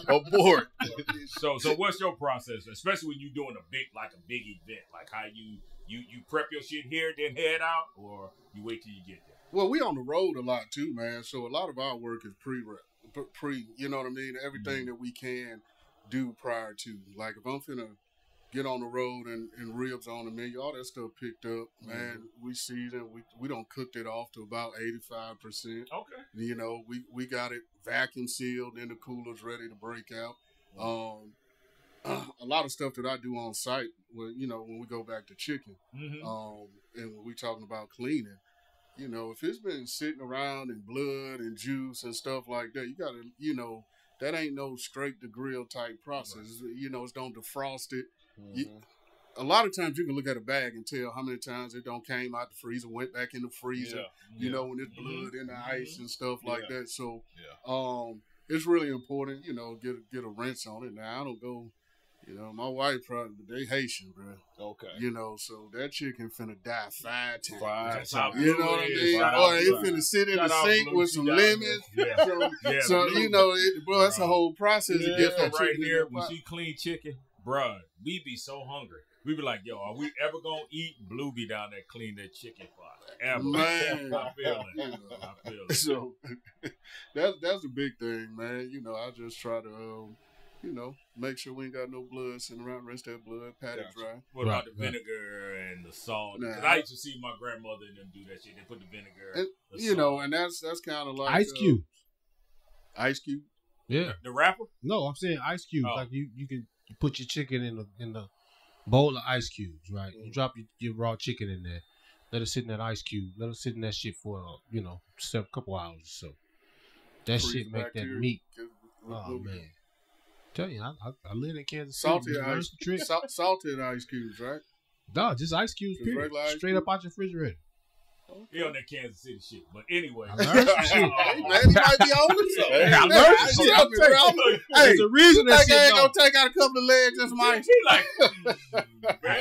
Abort.
So what's your process, especially when you're doing a big event, like how you prep your shit here, then head out, or you wait till you get there?
Well, we on the road a lot too, man. So a lot of our work is pre, you know what I mean? Everything that we can do prior to. Like if I'm finna get on the road and ribs on the menu, all that stuff picked up, man. We seasoned, we don't cooked it off to about 85%.
Okay.
You know, we got it vacuum sealed in the coolers ready to break out. A lot of stuff that I do on site, when we go back to chicken, and when we talking about cleaning, you know, if it's been sitting around in blood and juice and stuff like that, you gotta, you know, that ain't no straight to grill type process. Right. You know, it's don't defrost it. A lot of times you can look at a bag and tell how many times it don't came out the freezer, went back in the freezer, you know, when it's blood in the ice and stuff like that. So it's really important, you know, get a rinse on it. Now, I don't go, you know, my wife probably, they Haitian, bro.
Okay.
You know, so that chicken finna die 5 times.
5 times.
You know what I mean? Or it finna sit in the sink with some lemons. So you know, bro, that's a whole process to get that
right
chicken
here.
in
When she clean chicken, bruh, we be so hungry. We be like, yo, are we ever gonna eat? Blue be down there clean that chicken forever.
Man,
I feel it.
So that's the big thing, man. You know, I just try to, you know, make sure we ain't got no blood sitting around, rinse that blood, pat it dry.
What about the vinegar and the salt? Because I used to see my grandmother and them do that shit. They put the vinegar,
and, you
salt.
know, and that's kind of like
ice cube.
Ice cube.
Yeah.
The wrapper?
No, I'm saying ice cubes. Like you can put your chicken in the bowl of ice cubes, right? You drop your raw chicken in there. Let it sit in that ice cube. Let it sit in that shit for a couple hours or so. That shit make that meat. Oh man, tell you, I live in Kansas City.
Salted ice cubes, right?
No, just ice cubes. Period. Straight up out your refrigerator.
He on that Kansas City shit. But anyway.
Hey, man, he might be on it.
Hey, I learned some shit. I'm telling you. There's a reason that shit
ain't gonna take out a couple of legs and some ice.
He like,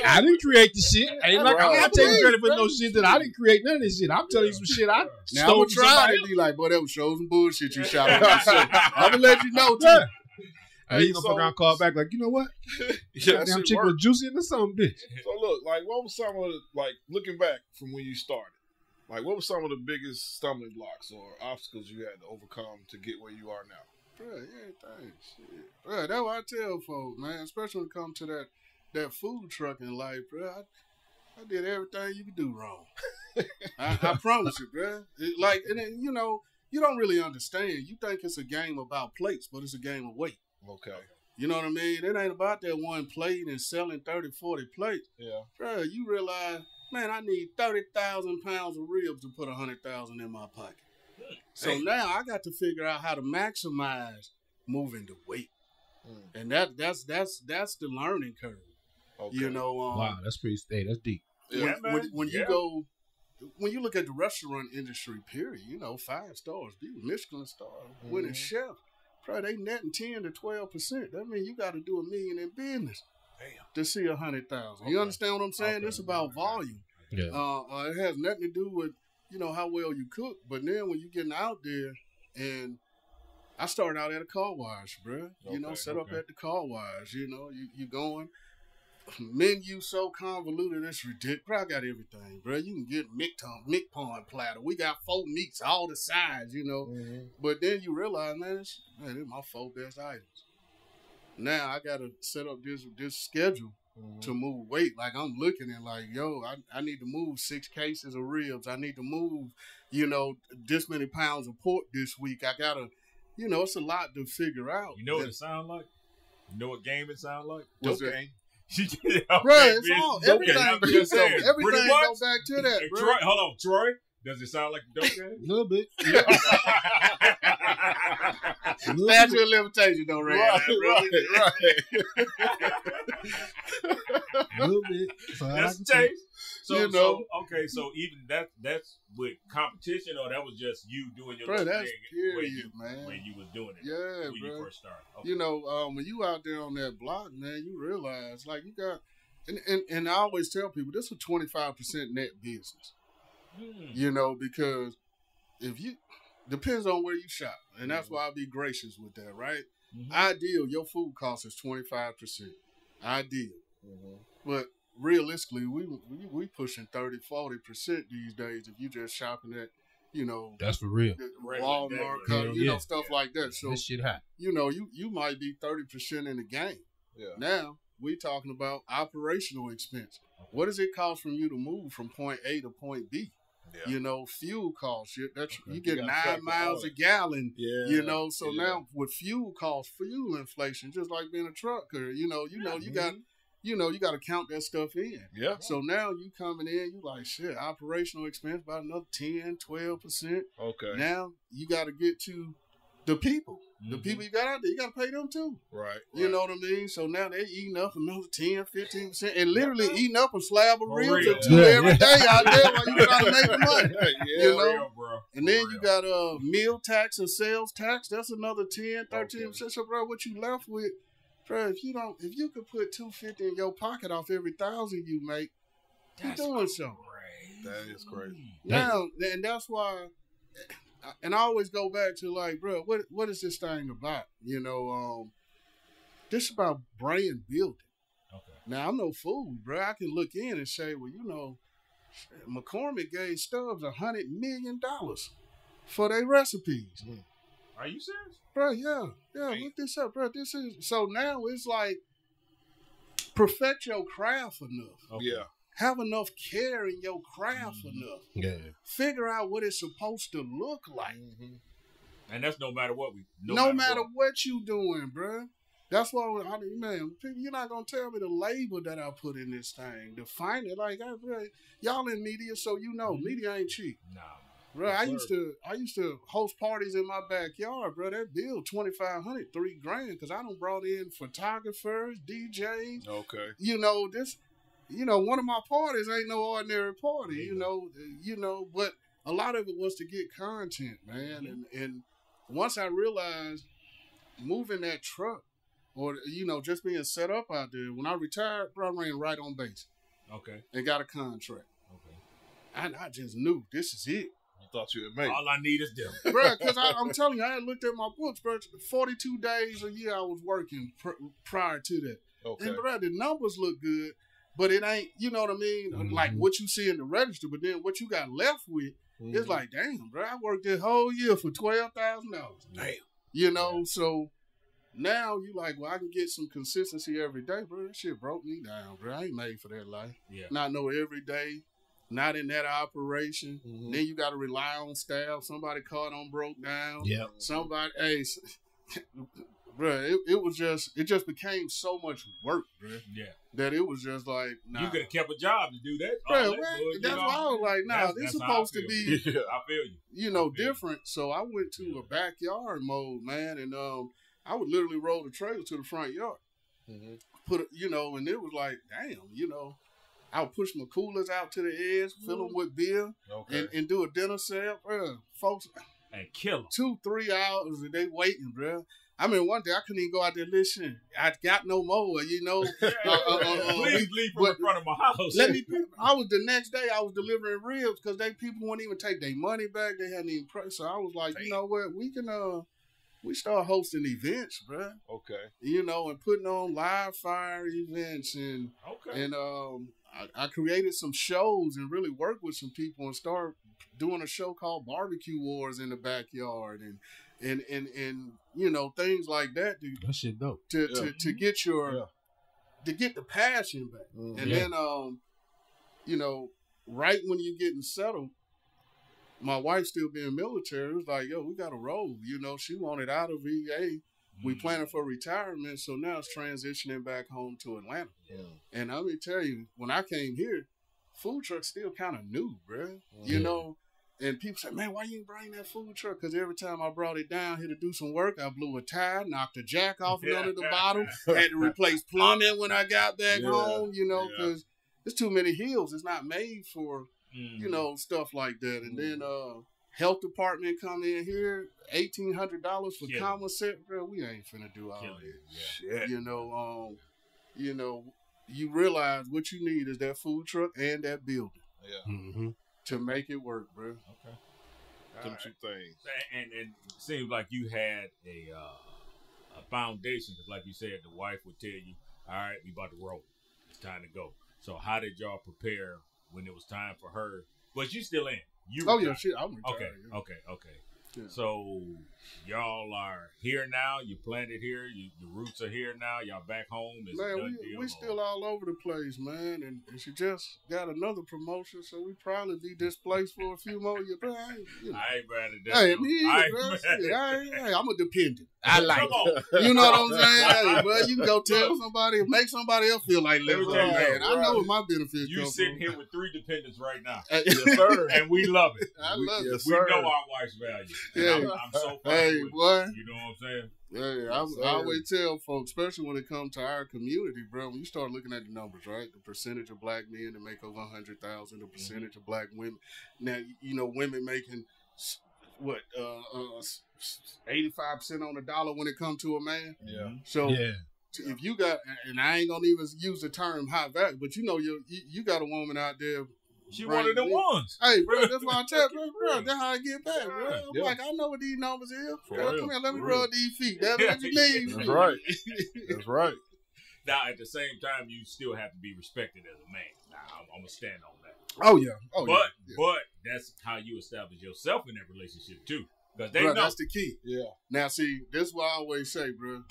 I didn't create the shit. I'm not taking credit for
bro.
no shit that I didn't create none of this shit. I'm telling you some shit I
Now,
stole
I'm
from
trying
somebody
to be like, boy, that was show some bullshit you shot on me. So I'm gonna let you know, too.
else. And
Hey,
you gonna
so-
fuck around, call back like, you know what?
Yeah, that
Damn
shit
chick
work.
was juicy in the some bitch.
So look, like, what was some of the, like, looking back from when you started? Like, what were some of the biggest stumbling blocks or obstacles you had to overcome to get where you are now?
Bro, everything. Shit. Bro, that's what I tell folks, man. Especially when it comes to that food trucking life, bro. I did everything you could do wrong. I promise you, bro. And then, you know, you don't really understand. You think it's a game about plates, but it's a game of weight.
Okay.
You know what I mean? It ain't about that one plate and selling 30, 40 plates.
Yeah.
Bro, you realize, man, I need 30,000 pounds of ribs to put 100,000 in my pocket. So now I got to figure out how to maximize moving the weight. And that's the learning curve.
Okay.
You know,
Wow, that's pretty that's deep.
Yeah,
when you look at the restaurant industry, period, you know, 5 stars, Michelin star, winning chef, probably they netting 10 to 12%. That means you got to do $1 million in business to see 100,000. You understand what I'm saying? It's about volume.
Yeah.
It has nothing to do with, you know, how well you cook. But then when you're getting out there, and I started out at a car wash, bro. You know, set up at the car wash. You know, you going. Menu so convoluted, it's ridiculous. Bro, I got everything, bro. You can get Mick Pond platter. We got 4 meats, all the sides, you know. But then you realize, man, this is my 4 best items. Now I got to set up this schedule to move weight. Like I'm looking at like, yo, I need to move 6 cases of ribs. I need to move, you know, this many pounds of pork this week. I got to, you know, it's a lot to figure out.
you know what it sound like? You know what game it sound like?
What's
Dope
that?
game.
Bro, it's all everything.
I'm just saying,
Everything
pretty
go
much.
back to that,
Hey,
bro.
Troy, hold on, Troy. Does it sound like a dope game?
A little bit.
Statue of limitation, don't ring.
Right.
A little bit. So
That's the taste. So,
You know.
so even that's with competition, or that was just you doing your
Bro,
little
that's
thing
period, man.
when you was doing it.
Yeah,
when you
bro.
first started. Okay.
You know, when you out there on that block, man, you realize like you got, and I always tell people this is a 25% net business. You know, because if you depends on where you shop, and that's why I be gracious with that, right? Ideal, your food cost is 25%. Ideal, but realistically, we pushing 30-40% these days. If you just shopping at, you know,
that's for real.
Walmart, you know, stuff like that. So
This shit hot.
you know, you might be 30% in the game.
Yeah.
Now we talking about operational expense. What does it cost from you to move from point A to point B?
Yeah.
You know, fuel costs. You
You
get
gotta
9
factor
miles
all
a
that.
gallon.
Yeah.
You know, so
Yeah.
now with fuel costs, fuel inflation, just like being a trucker, you got to count that stuff in.
Yeah.
So now you coming in, you like, shit, operational expense about another 10-12%.
Okay.
Now you got to get to the people. The people you got out there, you got to pay them too.
Right.
You know what I mean? So now they eating up another 10-15% and literally eating up a slab of ribs or
real.
2 every day out there while you trying to make the money.
Yeah.
You know?
Real, bro.
And then
For
you
real.
got meal tax and sales tax. That's another 10-13%. So bro, what you left with, bro, if you could put $250 in your pocket off every 1,000 you make, you're doing something.
That is crazy.
Now, and that's why, and I always go back to like, bro, what is this thing about? You know, this about brand building.
Okay.
Now, I'm no fool, bro. I can look in and say, well, you know, McCormick gave Stubbs $100 million for their recipes.
Are you serious?
Bro, yeah, look this up, bro. This is, so now it's like, perfect your craft enough.
Okay.
Yeah.
Have enough care in your craft enough.
Yeah.
Figure out what it's supposed to look like.
And that's no matter what
No matter what you doing, bro. That's why, man, you're not going to tell me the labor that I put in this thing. To find it, like, bro, y'all in media, so you know, media ain't cheap.
Nah.
Bro, I used to host parties in my backyard, bro. That bill $2,500, $3,000, because I done brought in photographers, DJs.
Okay.
You know, this, one of my parties ain't no ordinary party, but a lot of it was to get content, man. And once I realized moving that truck or, just being set up out there, when I retired, bro, I ran right on base.
Okay.
And got a contract.
Okay.
And I just knew this is it.
You thought you had made it.
All I need is them.
Bro, because I'm telling you, I had looked at my books, bro. 42 days a year I was working prior to that.
Okay.
And, bro, the numbers look good, but it ain't, you know what I mean?
Mm-hmm.
Like what you see in the register, but then what you got left with, it's like, damn, bro, I worked this whole year for $12,000.
Damn.
So now you like, well, I can get some consistency every day, bro. That shit broke me down, bro. I ain't made for that life.
Yeah.
Not no every day, not in that operation. Then you got to rely on staff. Somebody caught on broke down.
Yeah.
Somebody, bro, it just became so much work, bro.
Yeah.
That it was just like, nah.
You could have kept a job to do that.
Bro, that's why I was like, nah, this is supposed to be,
I feel you.
different. So I went to a backyard mode, man, and I would literally roll the trailer to the front yard. Put it, and it was like, damn, I would push my coolers out to the edge, fill them with beer, and do a dinner sale, bro. Folks,
and kill them.
2-3 hours and they waiting, bro. I mean, one day I couldn't even go out there. Listen, I got no more,
Please leave from in front of my house.
The next day I was delivering ribs because people wouldn't even take their money back. They hadn't even so I was like, you know what, we start hosting events, bro.
Okay.
And putting on live fire events and I created some shows and really worked with some people and started doing a show called Barbecue Wars in the backyard and things like that.
That shit dope.
To get to get the passion back. And then right when you're getting settled, my wife still being military, it was like, yo, we got to roll. She wanted out of VA. We planning for retirement, so now it's transitioning back home to Atlanta. Yeah. And let me tell you, when I came here, food truck's still kind of new, bro. And people say, man, why you ain't bring that food truck? Because every time I brought it down here to do some work, I blew a tire, knocked a jack off under the bottom, had to replace plumbing when I got back home, because there's too many hills. It's not made for, stuff like that. And then health department come in here, $1,800 for common set, bro. We ain't finna do all that. You realize what you need is that food truck and that building.
Yeah.
Mm-hmm.
To make it work, bro.
Okay.
Them two things.
And it seems like you had a foundation, because like you said, the wife would tell you, all right, we about to roll. It's time to go. So how did y'all prepare when it was time for her? Was you still in?
Shit, I'm retired.
Okay. Yeah. So y'all are here now. You planted here. Your roots are here now. Y'all back home.
Man, we still all over the place, man. And she just got another promotion, so we probably be displaced for a few more years.
I ain't mad at that.
Hey, me either, I'm a dependent. I like it. You know what I'm saying? Hey, bro, you can go tell somebody, make somebody else feel like living. Man, I know what my benefits
you sitting here with 3 dependents right now.
Yes, sir.
And we love it.
I love it.
We know our wife's value.
Yeah.
I'm so proud.
Hey, boy.
You know what I'm saying?
Yeah, I always tell folks, especially when it comes to our community, bro, when you start looking at the numbers, right? The percentage of black men that make over 100,000, the percentage of black women. Now, women making, 85% on the dollar when it comes to a man.
Yeah.
So if you got, and I ain't gonna even use the term high value, but you got a woman out there.
She one of the ones.
Hey, bro, that's why I tell bro, that's how I get back, bro. I'm like, I know what these numbers is. Bro, come here, let me rub these feet. That's what you need.
That's right. That's right.
Now, at the same time, you still have to be respected as a man. Now, I'm gonna stand on that.
Oh yeah.
But that's how you establish yourself in that relationship too, because they know
that's the key.
Yeah.
Now, see, this is what I always say, bro.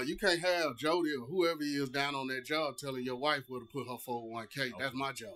You can't have Jody or whoever he is down on that job telling your wife where to put her 401k. Okay. That's my job.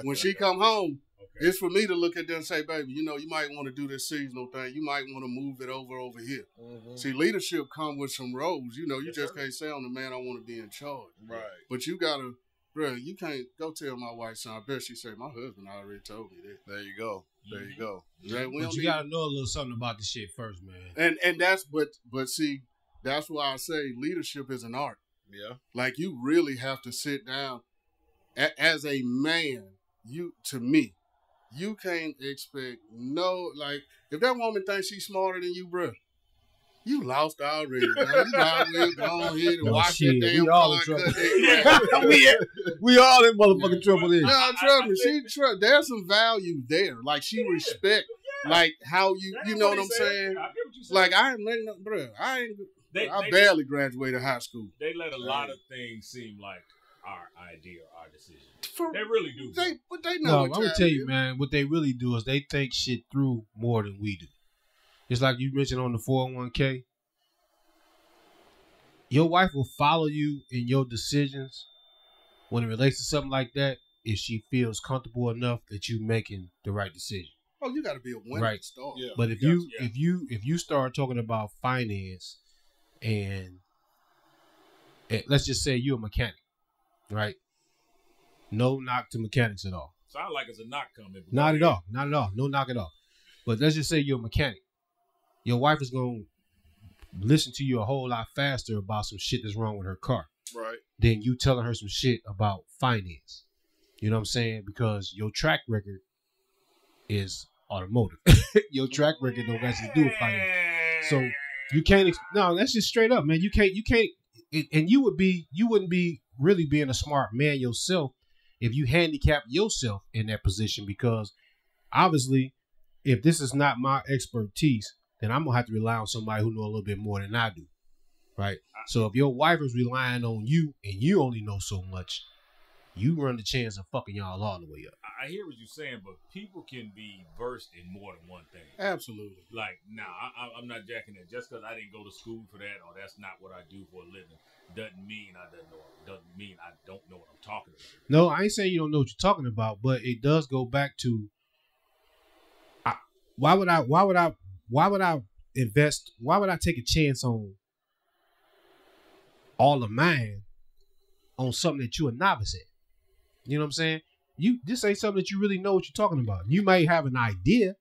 When she come home, it's for me to look at them and say, baby, you might want to do this seasonal thing. You might want to move it over here. Mm-hmm. See, leadership come with some roles. You just can't say, I'm the man, I want to be in charge.
Right.
But you got to, bro, you can't go tell my wife, son. I bet she say, my husband already told me that.
There you go. There you go.
But you got to know a little something about this shit first, man.
And that's, but see, that's why I say leadership is an art.
Yeah.
Like, you really have to sit down as a man, you can't expect if that woman thinks she's smarter than you, bro. You lost already, bro. You might as well go ahead and wash that damn car.
We all in motherfucking trouble there.
No, trust me. There's some value there. Like, she respect, like, how you know what I'm saying? Like, I barely graduated high school.
They let a lot of things seem like our idea, our decision. They really do.
But they know.
I'm gonna tell you, man. What they really do is they think shit through more than we do. It's like you mentioned on the 401k. Your wife will follow you in your decisions when it relates to something like that if she feels comfortable enough that you're making the right decision.
Oh, you got to be a winner
right.
to start.
Yeah. But if you start talking about finance and let's just say you're a mechanic, right? No knock to mechanics at all.
Sound like it's a knock coming.
Not at all. Not at all. No knock at all. But let's just say you're a mechanic. Your wife is going to listen to you a whole lot faster about some shit that's wrong with her car.
Right.
Than you telling her some shit about finance. You know what I'm saying? Because your track record is automotive. Your track record don't actually do with finance. So you can't, no, that's just straight up, man. You can't, and you wouldn't be really being a smart man yourself if you handicap yourself in that position, because obviously if this is not my expertise, then I'm gonna have to rely on somebody who knows a little bit more than I do, right? So if your wife is relying on you and you only know so much, you run the chance of fucking y'all all the way up.
I hear what you're saying, but people can be versed in more than one thing.
Absolutely.
Like, I'm not jacking that. Just because I didn't go to school for that, or that's not what I do for a living, doesn't mean I don't know what I'm talking about.
No, I ain't saying you don't know what you're talking about, but it does go back to why would I invest? Why would I take a chance on all of mine on something that you're a novice at? You know what I'm saying? This ain't something that you really know what you're talking about. You may have an idea,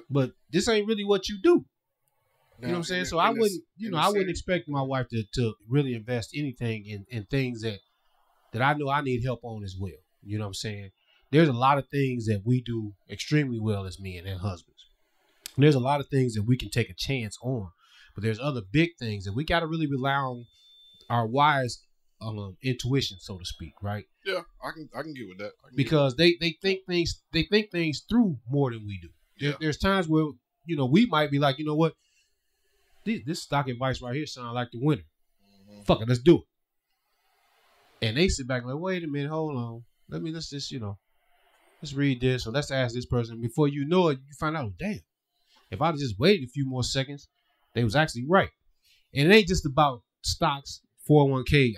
but this ain't really what you do. You know what I'm saying? So I wouldn't expect my wife to really invest anything in things that I know I need help on as well. You know what I'm saying? There's a lot of things that we do extremely well as men and husbands. And there's a lot of things that we can take a chance on, but there's other big things that we got to really rely on our wives' intuition, so to speak, right?
Yeah, I can get with that.
Because they think things through more than we do. There's times where we might be like, you know what, this stock advice right here sounds like the winner. Mm-hmm. Fuck it, let's do it. And they sit back and like, wait a minute, hold on, let's read this, or let's ask this person. Before you know it, you find out, damn, if I just waited a few more seconds, they was actually right. And it ain't just about stocks, 401k.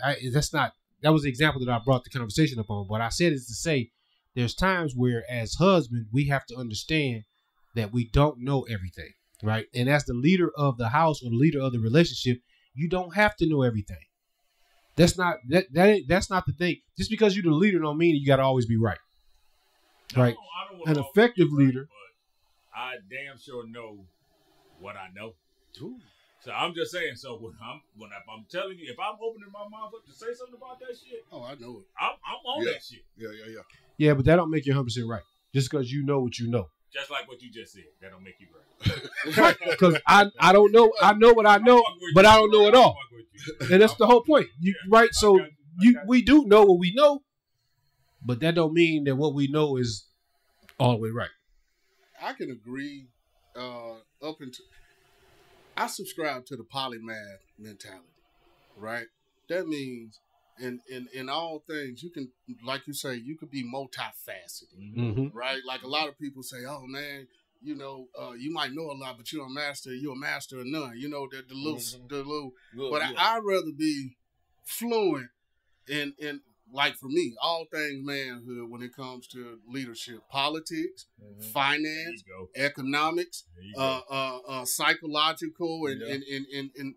That was the example that I brought the conversation up on. But I said is to say, there's times where as husbands, we have to understand that we don't know everything, right? And as the leader of the house or the leader of the relationship, you don't have to know everything. That's not the thing. Just because you're the leader don't mean you got to always be right. Right? An effective leader.
But I damn sure know what I know. Ooh. So I'm just saying. So when I'm telling you, if I'm opening my mouth up to say something about that shit,
oh, I know it.
I'm on that shit.
Yeah.
Yeah, but that don't make you 100% right. Just because you know what you know.
Just like what you just said, that don't make you right.
Right? Because I don't know. I know what I know, but I don't know it all. And that's the whole point. Right? So we do know what we know, but that don't mean that what we know is all the way right.
I can agree up until I subscribe to the polymath mentality, right? That means in all things you can, like you say, you could be multifaceted,
mm-hmm.
right? Like a lot of people say, "Oh man, you might know a lot, but you're a master of none." You know the little, mm-hmm. the little. But yeah. I'd rather be fluent in. Like for me, all things manhood when it comes to leadership, politics, mm-hmm. finance, economics, psychological, and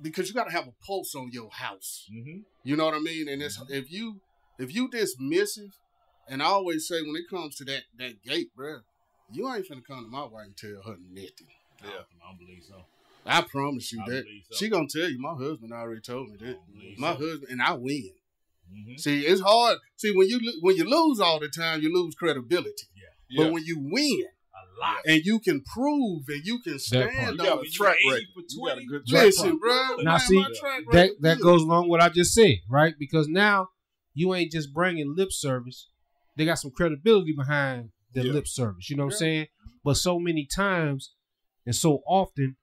because you got to have a pulse on your house. Mm-hmm. You know what I mean? And it's if you dismissive, and I always say when it comes to that gate, bro, you ain't finna come to my wife and tell her nothing.
Yeah, I don't believe so.
I promise you that.
So.
She gonna tell you. My husband already told me that. My husband, and I win. See, it's hard. See, when you lose all the time, you lose credibility.
Yeah.
But when you win,
a lot,
and you can prove and you can stand on
a track record.
You got a good
track record. Bro.
Now see, that goes along with what I just said, right? Because now you ain't just bringing lip service. They got some credibility behind the lip service. You know what I'm saying? But so many times and so often,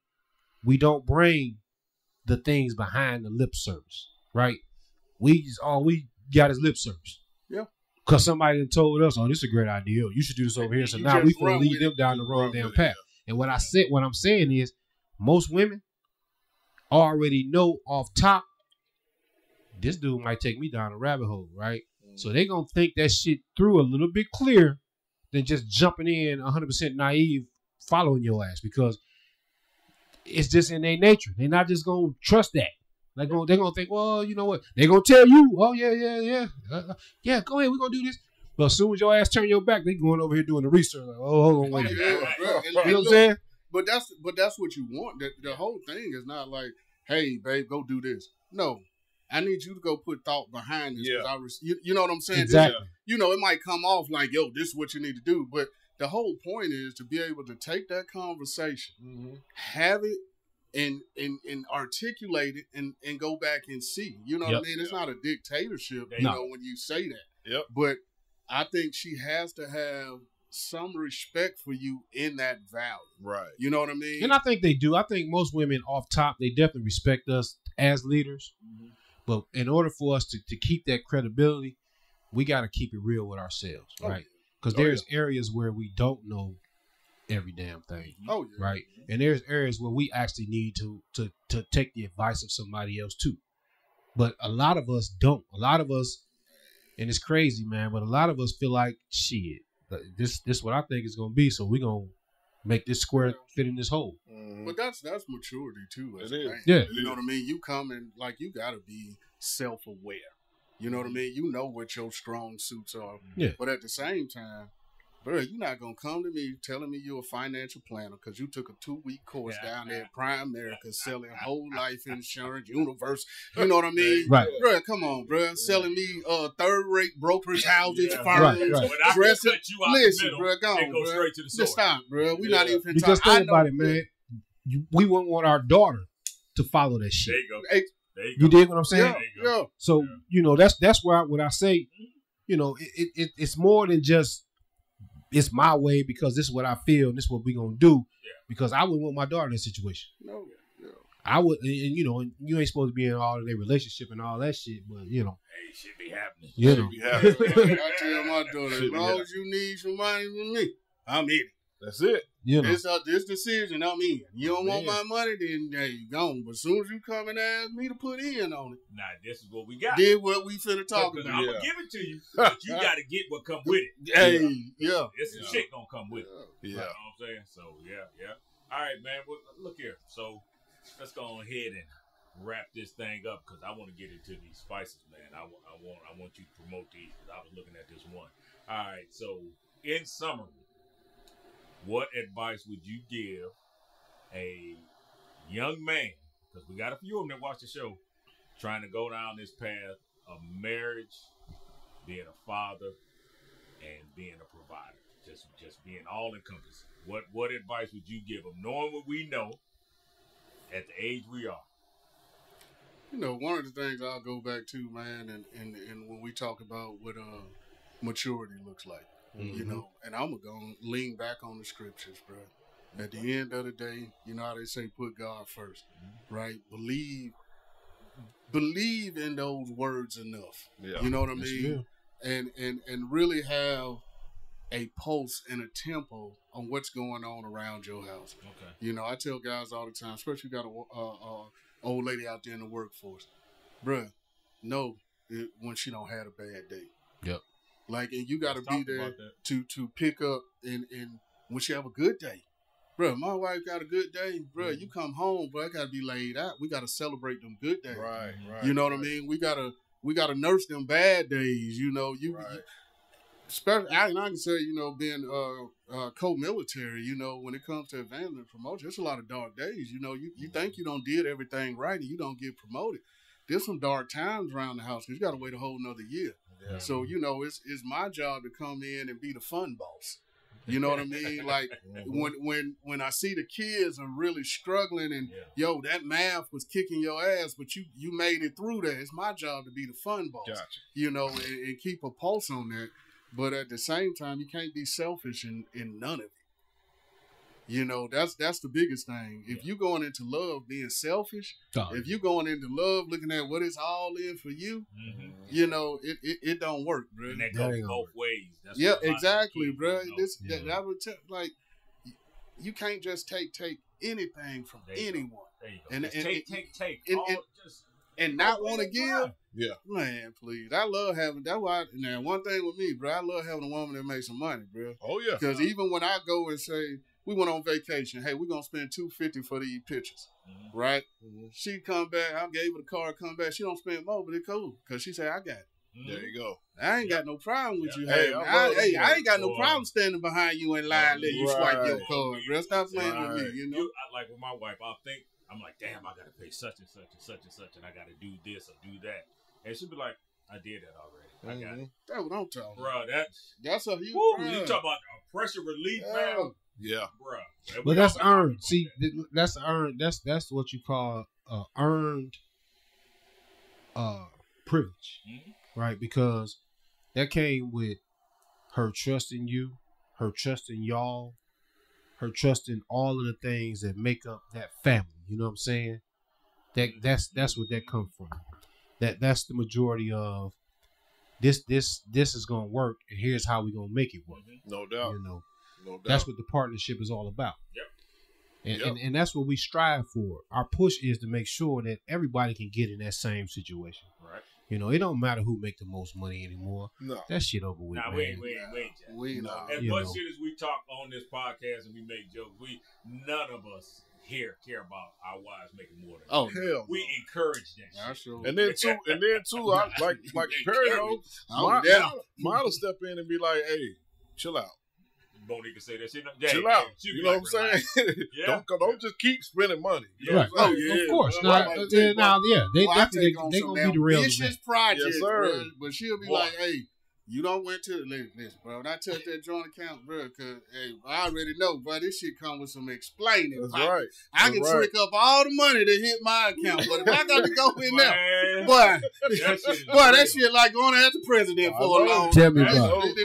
we don't bring the things behind the lip service, right? All we got is lip service.
Yeah.
Because somebody done told us, oh, this is a great idea. You should do this over here. So now we can lead them down the wrong damn path. And what I'm saying is, most women already know off top, this dude might take me down a rabbit hole, right? So they gonna think that shit through a little bit clearer than just jumping in 100% naive, following your ass, because it's just in their nature. They're not just gonna trust that. They're gonna think, well, you know what? They're gonna tell you, oh yeah, yeah, go ahead, we're gonna do this. But as soon as your ass turn your back, they going over here doing the research. Like, oh, hold on, wait a minute. You know what I'm saying?
But that's what you want. The whole thing is not like, hey, babe, go do this. No, I need you to go put thought behind this. Yeah. You know what I'm saying?
Exactly.
You know, it might come off like, yo, this is what you need to do. But the whole point is to be able to take that conversation, have it, and articulate it, and go back and see. You know what I mean? It's not a dictatorship, you know, when you say that.
Yep.
But I think she has to have some respect for you in that value.
Right.
You know what I mean?
And I think they do. I think most women off top, they definitely respect us as leaders. But in order for us to keep that credibility, we got to keep it real with ourselves, right? Because there's areas where we don't know every damn thing, right? And there's areas where we actually need to take the advice of somebody else too. But a lot of us don't. A lot of us, and it's crazy, man, but a lot of us feel like, shit, this what I think it's going to be, so we're going to make this square fit in this hole.
But that's maturity too.
It is.
Yeah.
You know what I mean? You come and, like, you got to be self-aware. You know what I mean? You know what your strong suits are.
Yeah.
But at the same time, bro, you're not going to come to me telling me you're a financial planner because you took a 2-week course down there at Prime America selling whole life insurance, universe. You know what I mean?
Right.
Bro, come on, bro. Selling me third-rate brokerage houses, firms.
Right.
But I can cut you out
Listen,
the middle
bro, go on,
and go
bro.
straight to the source.
Just stop, bro. We're not even
Because think about it, man. We wouldn't want our daughter to follow that shit.
There you go.
Hey,
there you
You
go.
dig what I'm saying?
Yeah.
So, you know, that's where when I say, you know, it's more than just, it's my way because this is what I feel and this is what we're going to do.
Yeah.
Because I wouldn't want my daughter in this situation.
No.
I would, and you know, and you ain't supposed to be in all of their relationship and all that shit, but you know.
Hey, shit be happening.
You know.
I tell my daughter, as long as you need some money from me, I'm in it.
That's it.
You know.
This decision, I'm in. You don't want my money, then you gone. But as soon as you come and ask me to put in on it,
Nah, this is what we got.
did what we finna talk about.
I'm going to give it to you, but you got to get what come with it.
Hey,
This is shit going to come with it.
Yeah.
You know what I'm saying? So, yeah. All right, man. Well, look here. So, let's go ahead and wrap this thing up because I want to get into these spices, man. I want you to promote these because I was looking at this one. All right. So, in summary, what advice would you give a young man, because we got a few of them that watch the show, trying to go down this path of marriage, being a father, and being a provider, just being all encompassing? What advice would you give them, knowing what we know at the age we are?
You know, one of the things I'll go back to, man, and when we talk about what maturity looks like, you know, and I'm going to lean back on the scriptures, bro. At the end of the day, you know how they say put God first, right? Believe in those words enough. Yeah. You know what I mean? And really have a pulse and a tempo on what's going on around your house.
Okay.
You know, I tell guys all the time, especially got a old lady out there in the workforce, bruh, know when she don't have a bad day.
Yep.
Like, and you got to be there to pick up and when she have a good day. Bruh, my wife got a good day. Bruh, you come home, bro, I got to be laid out. We got to celebrate them good days.
Right.
You know what I mean? We got to nurse them bad days. You know, especially, I can say, you know, being co-military, you know, when it comes to advancement and promotion, it's a lot of dark days. You know, you think you don't did everything right and you don't get promoted. there's some dark times around the house because you got to wait a whole nother year.
Yeah.
So, you know, it's my job to come in and be the fun boss. You know what I mean? Like when I see the kids are really struggling and yo, that math was kicking your ass, but you made it through that. It's my job to be the fun boss.
Gotcha.
You know, and keep a pulse on that. But at the same time, you can't be selfish in none of it. You know, that's the biggest thing. If you going into love being selfish, if you going into love looking at what it's all in for you, you know, it don't work, bro.
And that goes both ways. That's
exactly, bro. That would like you can't just take anything from anyone.
There you go.
And
take.
And not want to give.
Yeah.
Man, please. I love having that. Now, one thing with me, bro, I love having a woman that makes some money, bro.
Oh yeah.
Because even when I go and say we went on vacation, hey, we're gonna spend $250 for these pictures, right? She come back, I gave her the card, come back. She don't spend more, but it's cool because she said I got it.
There you go.
I ain't got no problem with you.
Hey,
I ain't got no problem standing behind you in line, letting you swipe your card, bro. Stop playing with me, you know.
Like with my wife, I'm like, damn, I gotta pay such and such and such and such, and I gotta do this or do that, and she'll be like, I did that already. I got it.
That's what I'm talking about.
Bro,
that's a huge.
You talk about pressure relief, man.
Yeah,
bro.
But that's earned. See, that's earned. That's what you call earned privilege, right? Because that came with her trusting you, her trusting y'all, her trusting all of the things that make up that family. You know what I'm saying? That's what that comes from. That's the majority of this is gonna work, and here's how we gonna make it work.
No doubt.
You know.
No doubt.
That's what the partnership is all about.
Yep.
And that's what we strive for. Our push is to make sure that everybody can get in that same situation.
Right.
You know, it don't matter who make the most money anymore.
No.
That shit over with,
Nah,
man.
we
not.
As much shit as we talk on this podcast and we make jokes, none of us here care about our wives making more than
Oh,
hell.
we encourage that.
Sure.
And then too, I, like Perry knows, Mine step in and be like, hey, chill out.
Monique say that shit.
Chill out. You know what I'm saying? Don't just keep spending money.
Right.
Oh,
of course. They definitely they gonna be the real
ambitious project,
yes, sir.
But she'll be like, hey, you don't went to listen, bro. When I touch that joint account, bro, because hey, I already know, bro, this shit come with some explaining.
That's right.
I can trick up all the money to hit my account, but if I got to go in there, boy, that shit like going to ask the president for a loan.
Tell me about
it.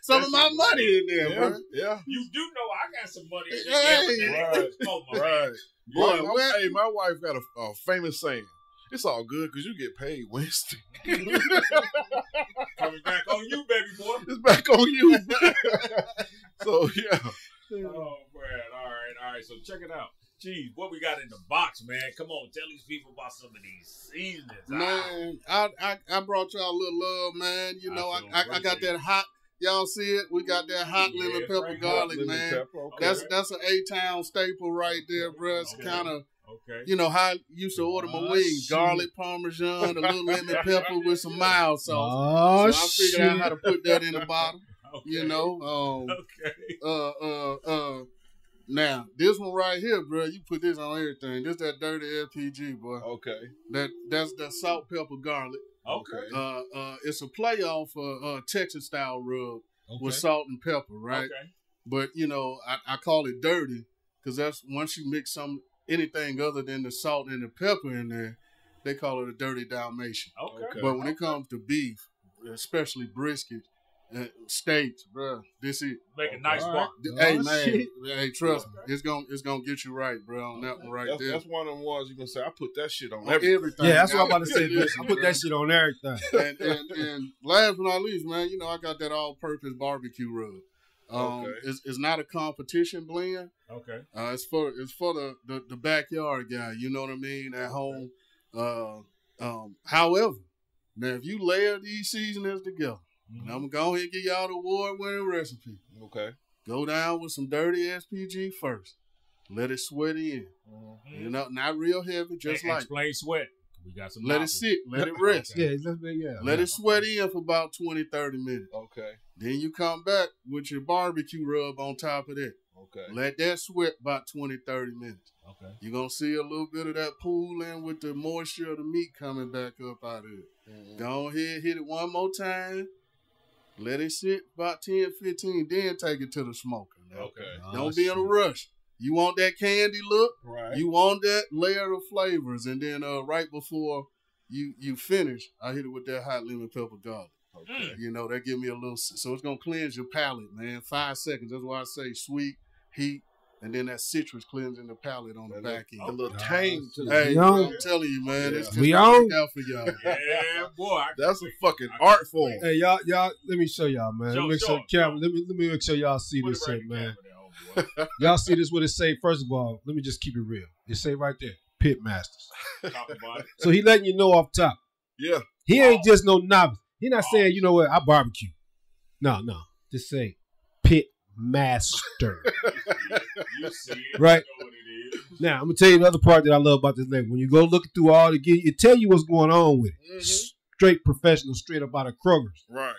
Some of my money in there, bro.
Yeah. You do know I got some money in
there.
Right.
Boy,
hey, my wife got a famous saying. It's all good because you get paid Wednesday.
Coming back on you, baby boy.
It's back on you. So, yeah.
Oh, man. All right. So, check it out. Cheez, what we got in the box, man? Come on. Tell these people about some of these seasonings.
Man, I brought y'all a little love, man. You know, I got that hot. Y'all see it? We got that hot lemon pepper garlic, man. Okay. That's an A-Town staple right there, bro. It's kind of, you know, how I used to order my wings. Garlic, Parmesan, a little lemon pepper with some mild sauce. So I figured out how to put that in the bottle. You know. Now, this one right here, bro, you put this on everything. This that dirty LPG, boy.
Okay.
That's that salt, pepper, garlic.
Okay.
It's a playoff for Texas style rub with salt and pepper, right?
Okay.
But you know, I call it dirty because that's once you mix anything other than the salt and the pepper in there, they call it a dirty Dalmatian.
Okay.
But when it comes to beef, especially brisket, steaks, bro, this is
make a nice bar.
Hey man, hey, trust me, it's gonna get you right, bro. On that one right there.
That's one of them ones you gonna say. I put that shit on
everything.
Yeah, that's what I'm about to say. I put that shit on everything.
And last but not least, man, you know I got that all-purpose barbecue rub. It's not a competition blend.
Okay.
It's for the backyard guy. You know what I mean? At home. However, now if you layer these seasonings together. And I'm going to go ahead and give y'all the award-winning recipe.
Okay.
Go down with some dirty SPG first. Let it sweat in. You know, not real heavy, just like.
Explain sweat. We got some.
Let it sit. Let it rest. Let it sweat in for about 20, 30 minutes.
Okay.
Then you come back with your barbecue rub on top of that.
Okay.
Let that sweat about 20, 30 minutes.
Okay.
You're going to see a little bit of that pooling with the moisture of the meat coming back up out of it.
Mm-hmm.
Go ahead, hit it one more time. Let it sit about 10, 15, then take it to the smoker. Now.
Okay.
Don't be in a rush. You want that candy look.
Right.
You want that layer of flavors. And then right before you finish, I hit it with that hot lemon pepper garlic.
Okay.
You know, that give me a little, so it's going to cleanse your palate, man. 5 seconds. That's why I say sweet, heat, and then that citrus cleansing the palate on the back end.
A little tang to
Hey,
We on.
I'm telling you, man. It's just
We on.
out for y'all.
Yeah, boy.
That's a fucking art form.
Hey, y'all, let me show y'all, man.
Show,
Let me
show
make sure, let me make sure y'all see
Put
this
it right
shit,
in the
man.
camera there, homeboy.
Y'all see this? What it say? First of all, let me just keep it real. It say right there, Pitmasters.
Talk about it.
So he letting you know off top.
Yeah.
He ain't just no novice. He not saying, you know what, I barbecue. No. Just say Pitmaster.
You see it.
Right.
You know what it is.
Now, I'm going to tell you the other part that I love about this label. When you go looking through all the gear, it tell you what's going on with it.
Mm-hmm.
Straight professional, straight up out of Kroger's.
Right.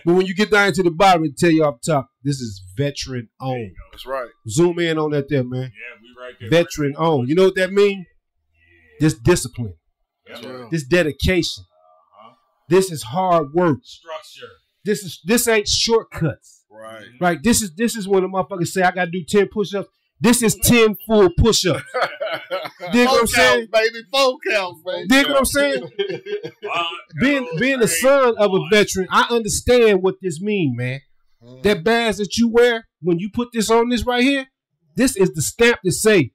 But when you get down to the bottom, it tell you off top, this is veteran owned.
That's right.
Zoom in on that there, man.
Yeah, we right there.
Veteran owned. You know what that means? This discipline.
That's
Yeah.
right.
This dedication. This is hard work.
Structure.
This ain't shortcuts.
Right.
Right? This is when the motherfuckers say I gotta do 10 push-ups. This is 10 full push-ups. Dig what I'm saying?
Baby. 4 counts, baby.
Dig what I'm saying? Being the son of a veteran, I understand what this mean, man. That badge that you wear, when you put this on this right here, this is the stamp that say,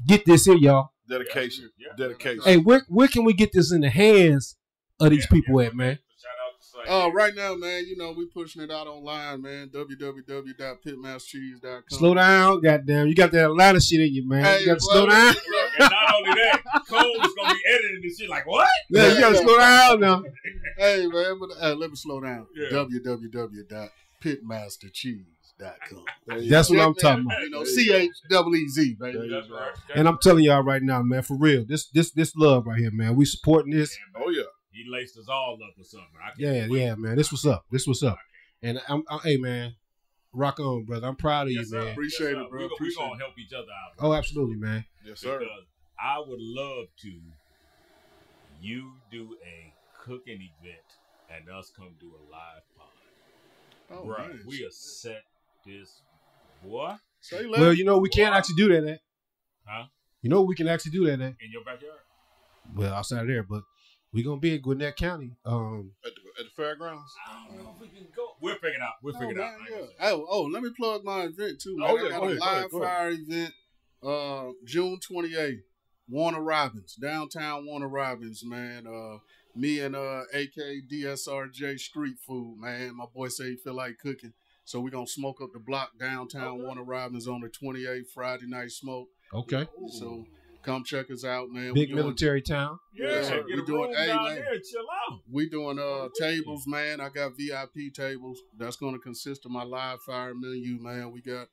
get this here, y'all.
Dedication.
Yeah.
Dedication.
Hey, where can we get this in the hands of these people at, man?
Shout out to Slay.
Right now, man, you know, we pushing it out online, man. www.pitmastercheez.com.
Slow down, goddamn. You got that Atlanta shit in you, man. You got to slow down.
And not only that, Cole's gonna be editing this shit like what?
Yeah, you got to slow down now.
Hey, man, but let me slow down.
Yeah.
www.pitmastercheez.com.
That's what I'm talking about.
You know, CHEEZ, baby.
That's right.
And I'm telling y'all right now, man, for real, this love right here, man. We supporting this.
Oh, yeah.
He laced us all up with something. I can't
Yeah,
wait.
yeah, man. This what's up. This what's up. And hey, man, rock on, brother. I'm proud of you,
Yes, sir.
man.
Appreciate
Yes, sir.
it, bro.
We're
Appreciate
gonna
it.
help each other out.
Oh, absolutely, man.
Yes, sir.
Because I would love to you do a cooking event and us come do a live pod.
Oh,
Bro,
man.
we are set this boy.
Say
Well, you know, we can't actually do that at.
Huh?
You know, we can actually do that at.
In your backyard?
Well, outside of there, but we gonna be in Gwinnett County.
At the fairgrounds.
I don't know if we can go. We'll figure it out. We'll figure it out. I ain't gonna say.
Let me plug my event too, man.
Oh,
I
yeah,
got
go
a
ahead,
live
go ahead.
fire event, June 28th, Warner Robins, downtown Warner Robins, man. Me and AK DSRJ Street Food, man. My boy say he feel like cooking, so we gonna smoke up the block downtown Warner Robins on the 28th, Friday night smoke.
Okay.
So come check us out, man.
Big
We doing-
military town.
Yeah,
Yes, sir.
get
We
a
doing-
room
hey,
down
man.
there and chill out.
We doing tables, man. I got VIP tables. That's gonna consist of my live fire menu, man. We got,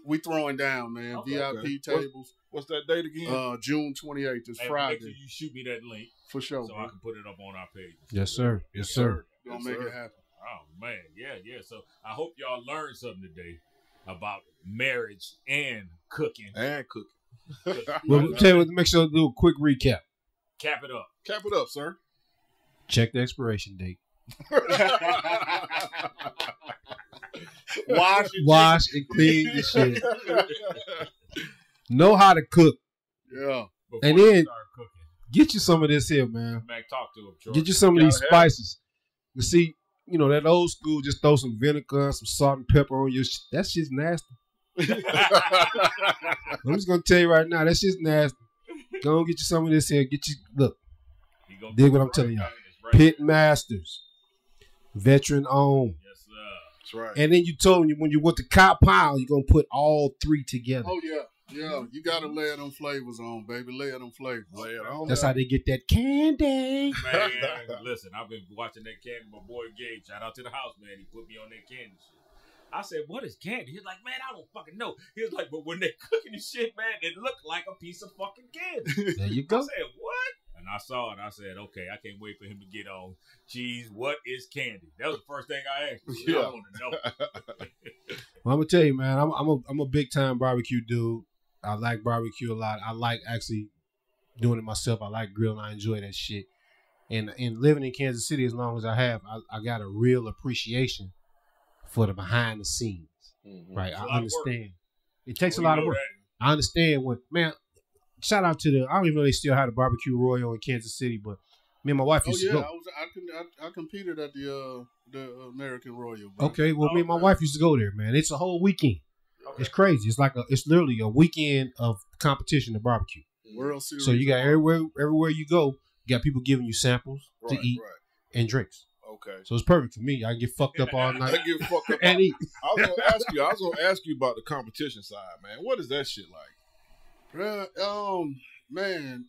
we throwing down, man.
Okay.
VIP tables.
What's that date again?
June 28th is
Hey,
Friday
make sure you shoot me that link
for sure.
so I can put it up on our page.
Yes, sir. Yes, sir.
Gonna
Yes,
make
sir.
it happen.
Oh man, yeah. So I hope y'all learned something today about marriage and cooking.
And cooking.
Well, tell you what, make sure to do a quick recap.
Cap it up.
Cap it up, sir.
Check the expiration date. Wash and clean the shit. Know how to cook.
Yeah.
Before
And
you
then-
start cooking,
Get you some of this here, man.
Mac, talk to him. Troy.
Get you some of these
Gotta have it.
spices. You see, you know, that old school, just throw some vinegar, some salt and pepper on your shit. That shit's nasty. I'm just going to tell you right now, that shit's nasty. Go and get you some of this here. Get you, look,
You gonna
dig
do
what
it
I'm telling y'all.
man. It's right.
Pitmasters, veteran owned.
Yes, sir.
That's right.
And then you told me when you went to Cop Pile, you're going to put all three together.
Oh yeah. Yeah. You gotta layer them flavors on, baby. Layer them flavors.
Lay it on.
That's how they get that candy.
Man, listen, I've been watching that candy. My boy Gabe, shout out to the house, man. He put me on that candy shit. I said, what is candy? He's like, man, I don't fucking know. He was like, but when they're cooking the shit, man, it looked like a piece of fucking candy.
There you
I
go.
said, what? And I saw it. I said, okay, I can't wait for him to get on. Cheese, what is candy? That was the first thing I asked him.
Yeah.
I want to know.
Well, I'm gonna tell you, man. I'm a big time barbecue dude. I like barbecue a lot. I like actually doing it myself. I like grilling. I enjoy that shit. And living in Kansas City as long as I have, I got a real appreciation for the behind the scenes. Right? I understand. It takes a lot of work. I understand shout out to I don't even know they still have the Barbecue Royal in Kansas City, but me and my wife used to go.
I competed at the American Royal. Bro.
Okay, well, me and my wife used to go there, man. It's a whole weekend. Okay. It's crazy. It's literally a weekend of competition of barbecue.
World Series.
So you got everywhere you go, you got people giving you samples to eat and drinks.
Okay.
So it's perfect for me. I can get fucked up all night.
I get fucked up
and eat.
I was gonna ask you about the competition side, man. What is that shit like?
Bruh, man,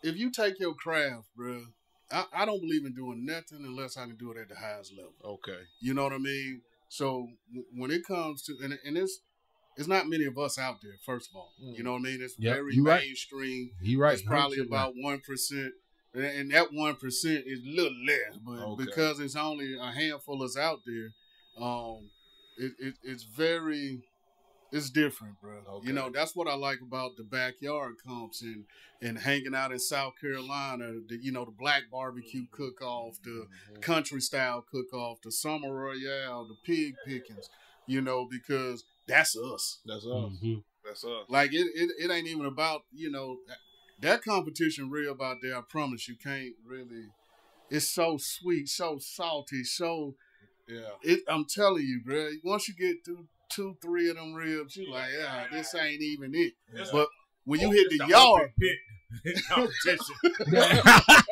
if you take your craft, bruh, I don't believe in doing nothing unless I can do it at the highest level.
Okay.
You know what I mean? So when it comes to, and it's not many of us out there, first of all. You know what I mean? It's very mainstream.
You're right.
It's probably about 1%. And that 1% is a little less. But because it's only a handful that's out there, it's different, bro. Okay. You know, that's what I like about the backyard comps and hanging out in South Carolina, the black barbecue cook-off, the country style cook-off, the summer royale, the pig pickings, because that's us.
That's us. That's us.
Like, it ain't even about, that competition real out there, I promise you can't really, it's so sweet, so salty, so, I'm telling you, bro, once you get through 2-3 of them ribs, you like, this ain't even it. But when you hit the yard,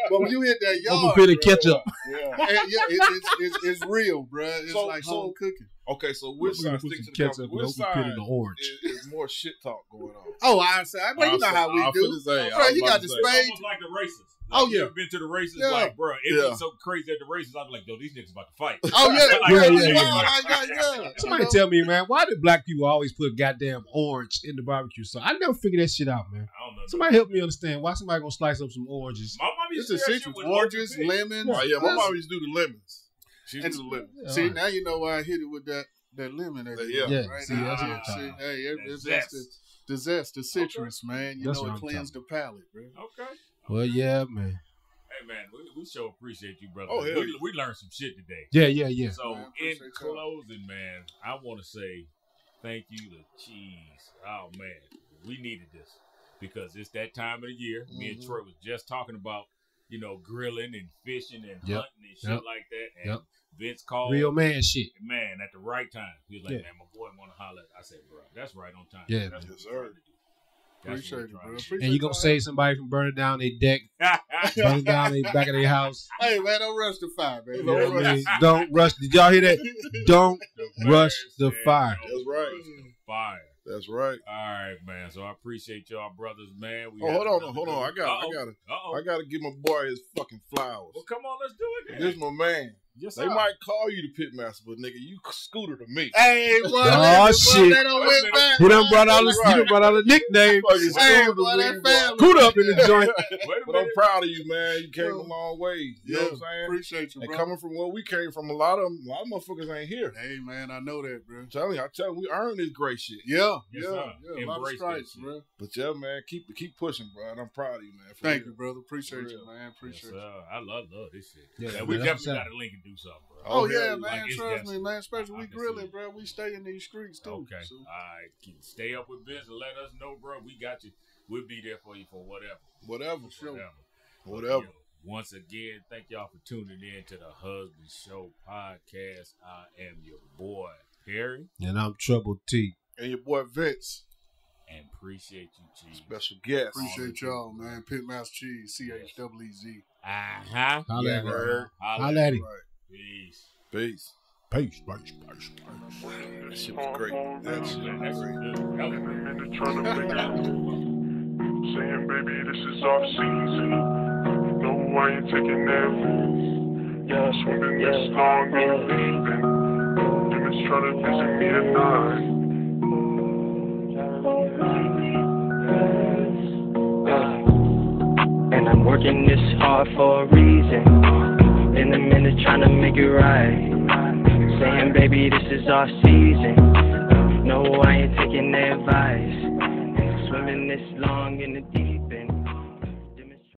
but when you hit that yard,
bit of ketchup.
It's real, bro. It's like home cooking.
Okay, so which side is more shit talk going on?
Oh, but you know how we do. Bro, you got the spade.
Almost like the races.
Oh, yeah.
You ever been to the races? Like, bro, it'd be so crazy at the races. I'd be like, yo, these niggas about to fight.
Oh,
yeah. Somebody tell me, man, why do black people always put goddamn orange in the barbecue sauce? I never figured that shit out, man.
I don't know.
Somebody help me understand. Why somebody gonna slice up some oranges?
My mom used to do that shit with
oranges, lemons.
Oh, yeah, my mom used to do the lemons. She used to do the lemons.
See, now you know why I hit it with that lemon. Right?
See, that's what I'm talking
about. That's the zest, the citrus, man. You know, it cleans the palate, bro.
Okay.
Well, yeah, man.
Hey, man, we sure appreciate you, brother.
Oh, hell
we learned some shit today.
Yeah.
So, in closing, man, I want to say thank you to Cheez. Oh, man, we needed this because it's that time of the year. Me and Troy was just talking about, grilling and fishing and hunting and shit like that. And Vince called.
Real man shit.
Man, at the right time. He was like, man, my boy want to holler. I said, bro, that's right on time.
Yeah,
that's
yes, sir.
Appreciate it, bro.
And you gonna save somebody from burning down their deck, burning down the back of their house.
Hey, man, don't rush the fire, man.
Don't rush. Did y'all hear that? Don't rush the fire.
That's right.
Fire.
That's right.
All right, man. So I appreciate y'all, brothers, man.
Hold on. I gotta give my boy his fucking flowers.
Well, come on, let's do it. Then.
This is my man.
Yes,
they might call you the Pitmaster, but nigga, you Scooter to me.
Hey, boy,
shit!
They done went back.
He done brought out a nickname.
Hey, boy, that family.
Scooter up in the joint.
But I'm proud of you, man. You came a long way. You know what I'm saying?
Appreciate you, bro.
And coming from where we came from, a lot of motherfuckers ain't here.
Hey, man, I know that, bro.
I tell you, we earned this great shit.
Yeah.
A
lot of stripes, bro.
But yeah, man, keep pushing, bro. And I'm proud of you, man.
Thank you, brother. Appreciate you, man. Appreciate you.
I love this shit.
Yeah,
we definitely got to link and do something, bro.
Oh yeah, man. Trust me, man. Especially we grilling, bro. We stay in these streets too.
Okay. So. All right. Stay up with Vince and let us know, bro. We got you. We'll be there for you for whatever.
Whatever.
Once again, thank y'all for tuning in to the Hus-Band Show podcast. I am your boy Harry,
and I'm Trouble T,
and your boy Vince.
And appreciate you, Cheez.
Special guest.
Appreciate y'all, man. Pitmaster Cheez, CHWZ.
Holla at him.
Peace.
That shit was great.
That shit was great.
Saying, baby, this is off season. No, I ain't taking that. Yeah, swimming this long, ain't leaving. Demons trying to visit me tonight.
And I'm working this hard for a reason. In a minute trying to make it right. Saying, baby, this is our season. No, I ain't taking their advice. swimming this long in the deep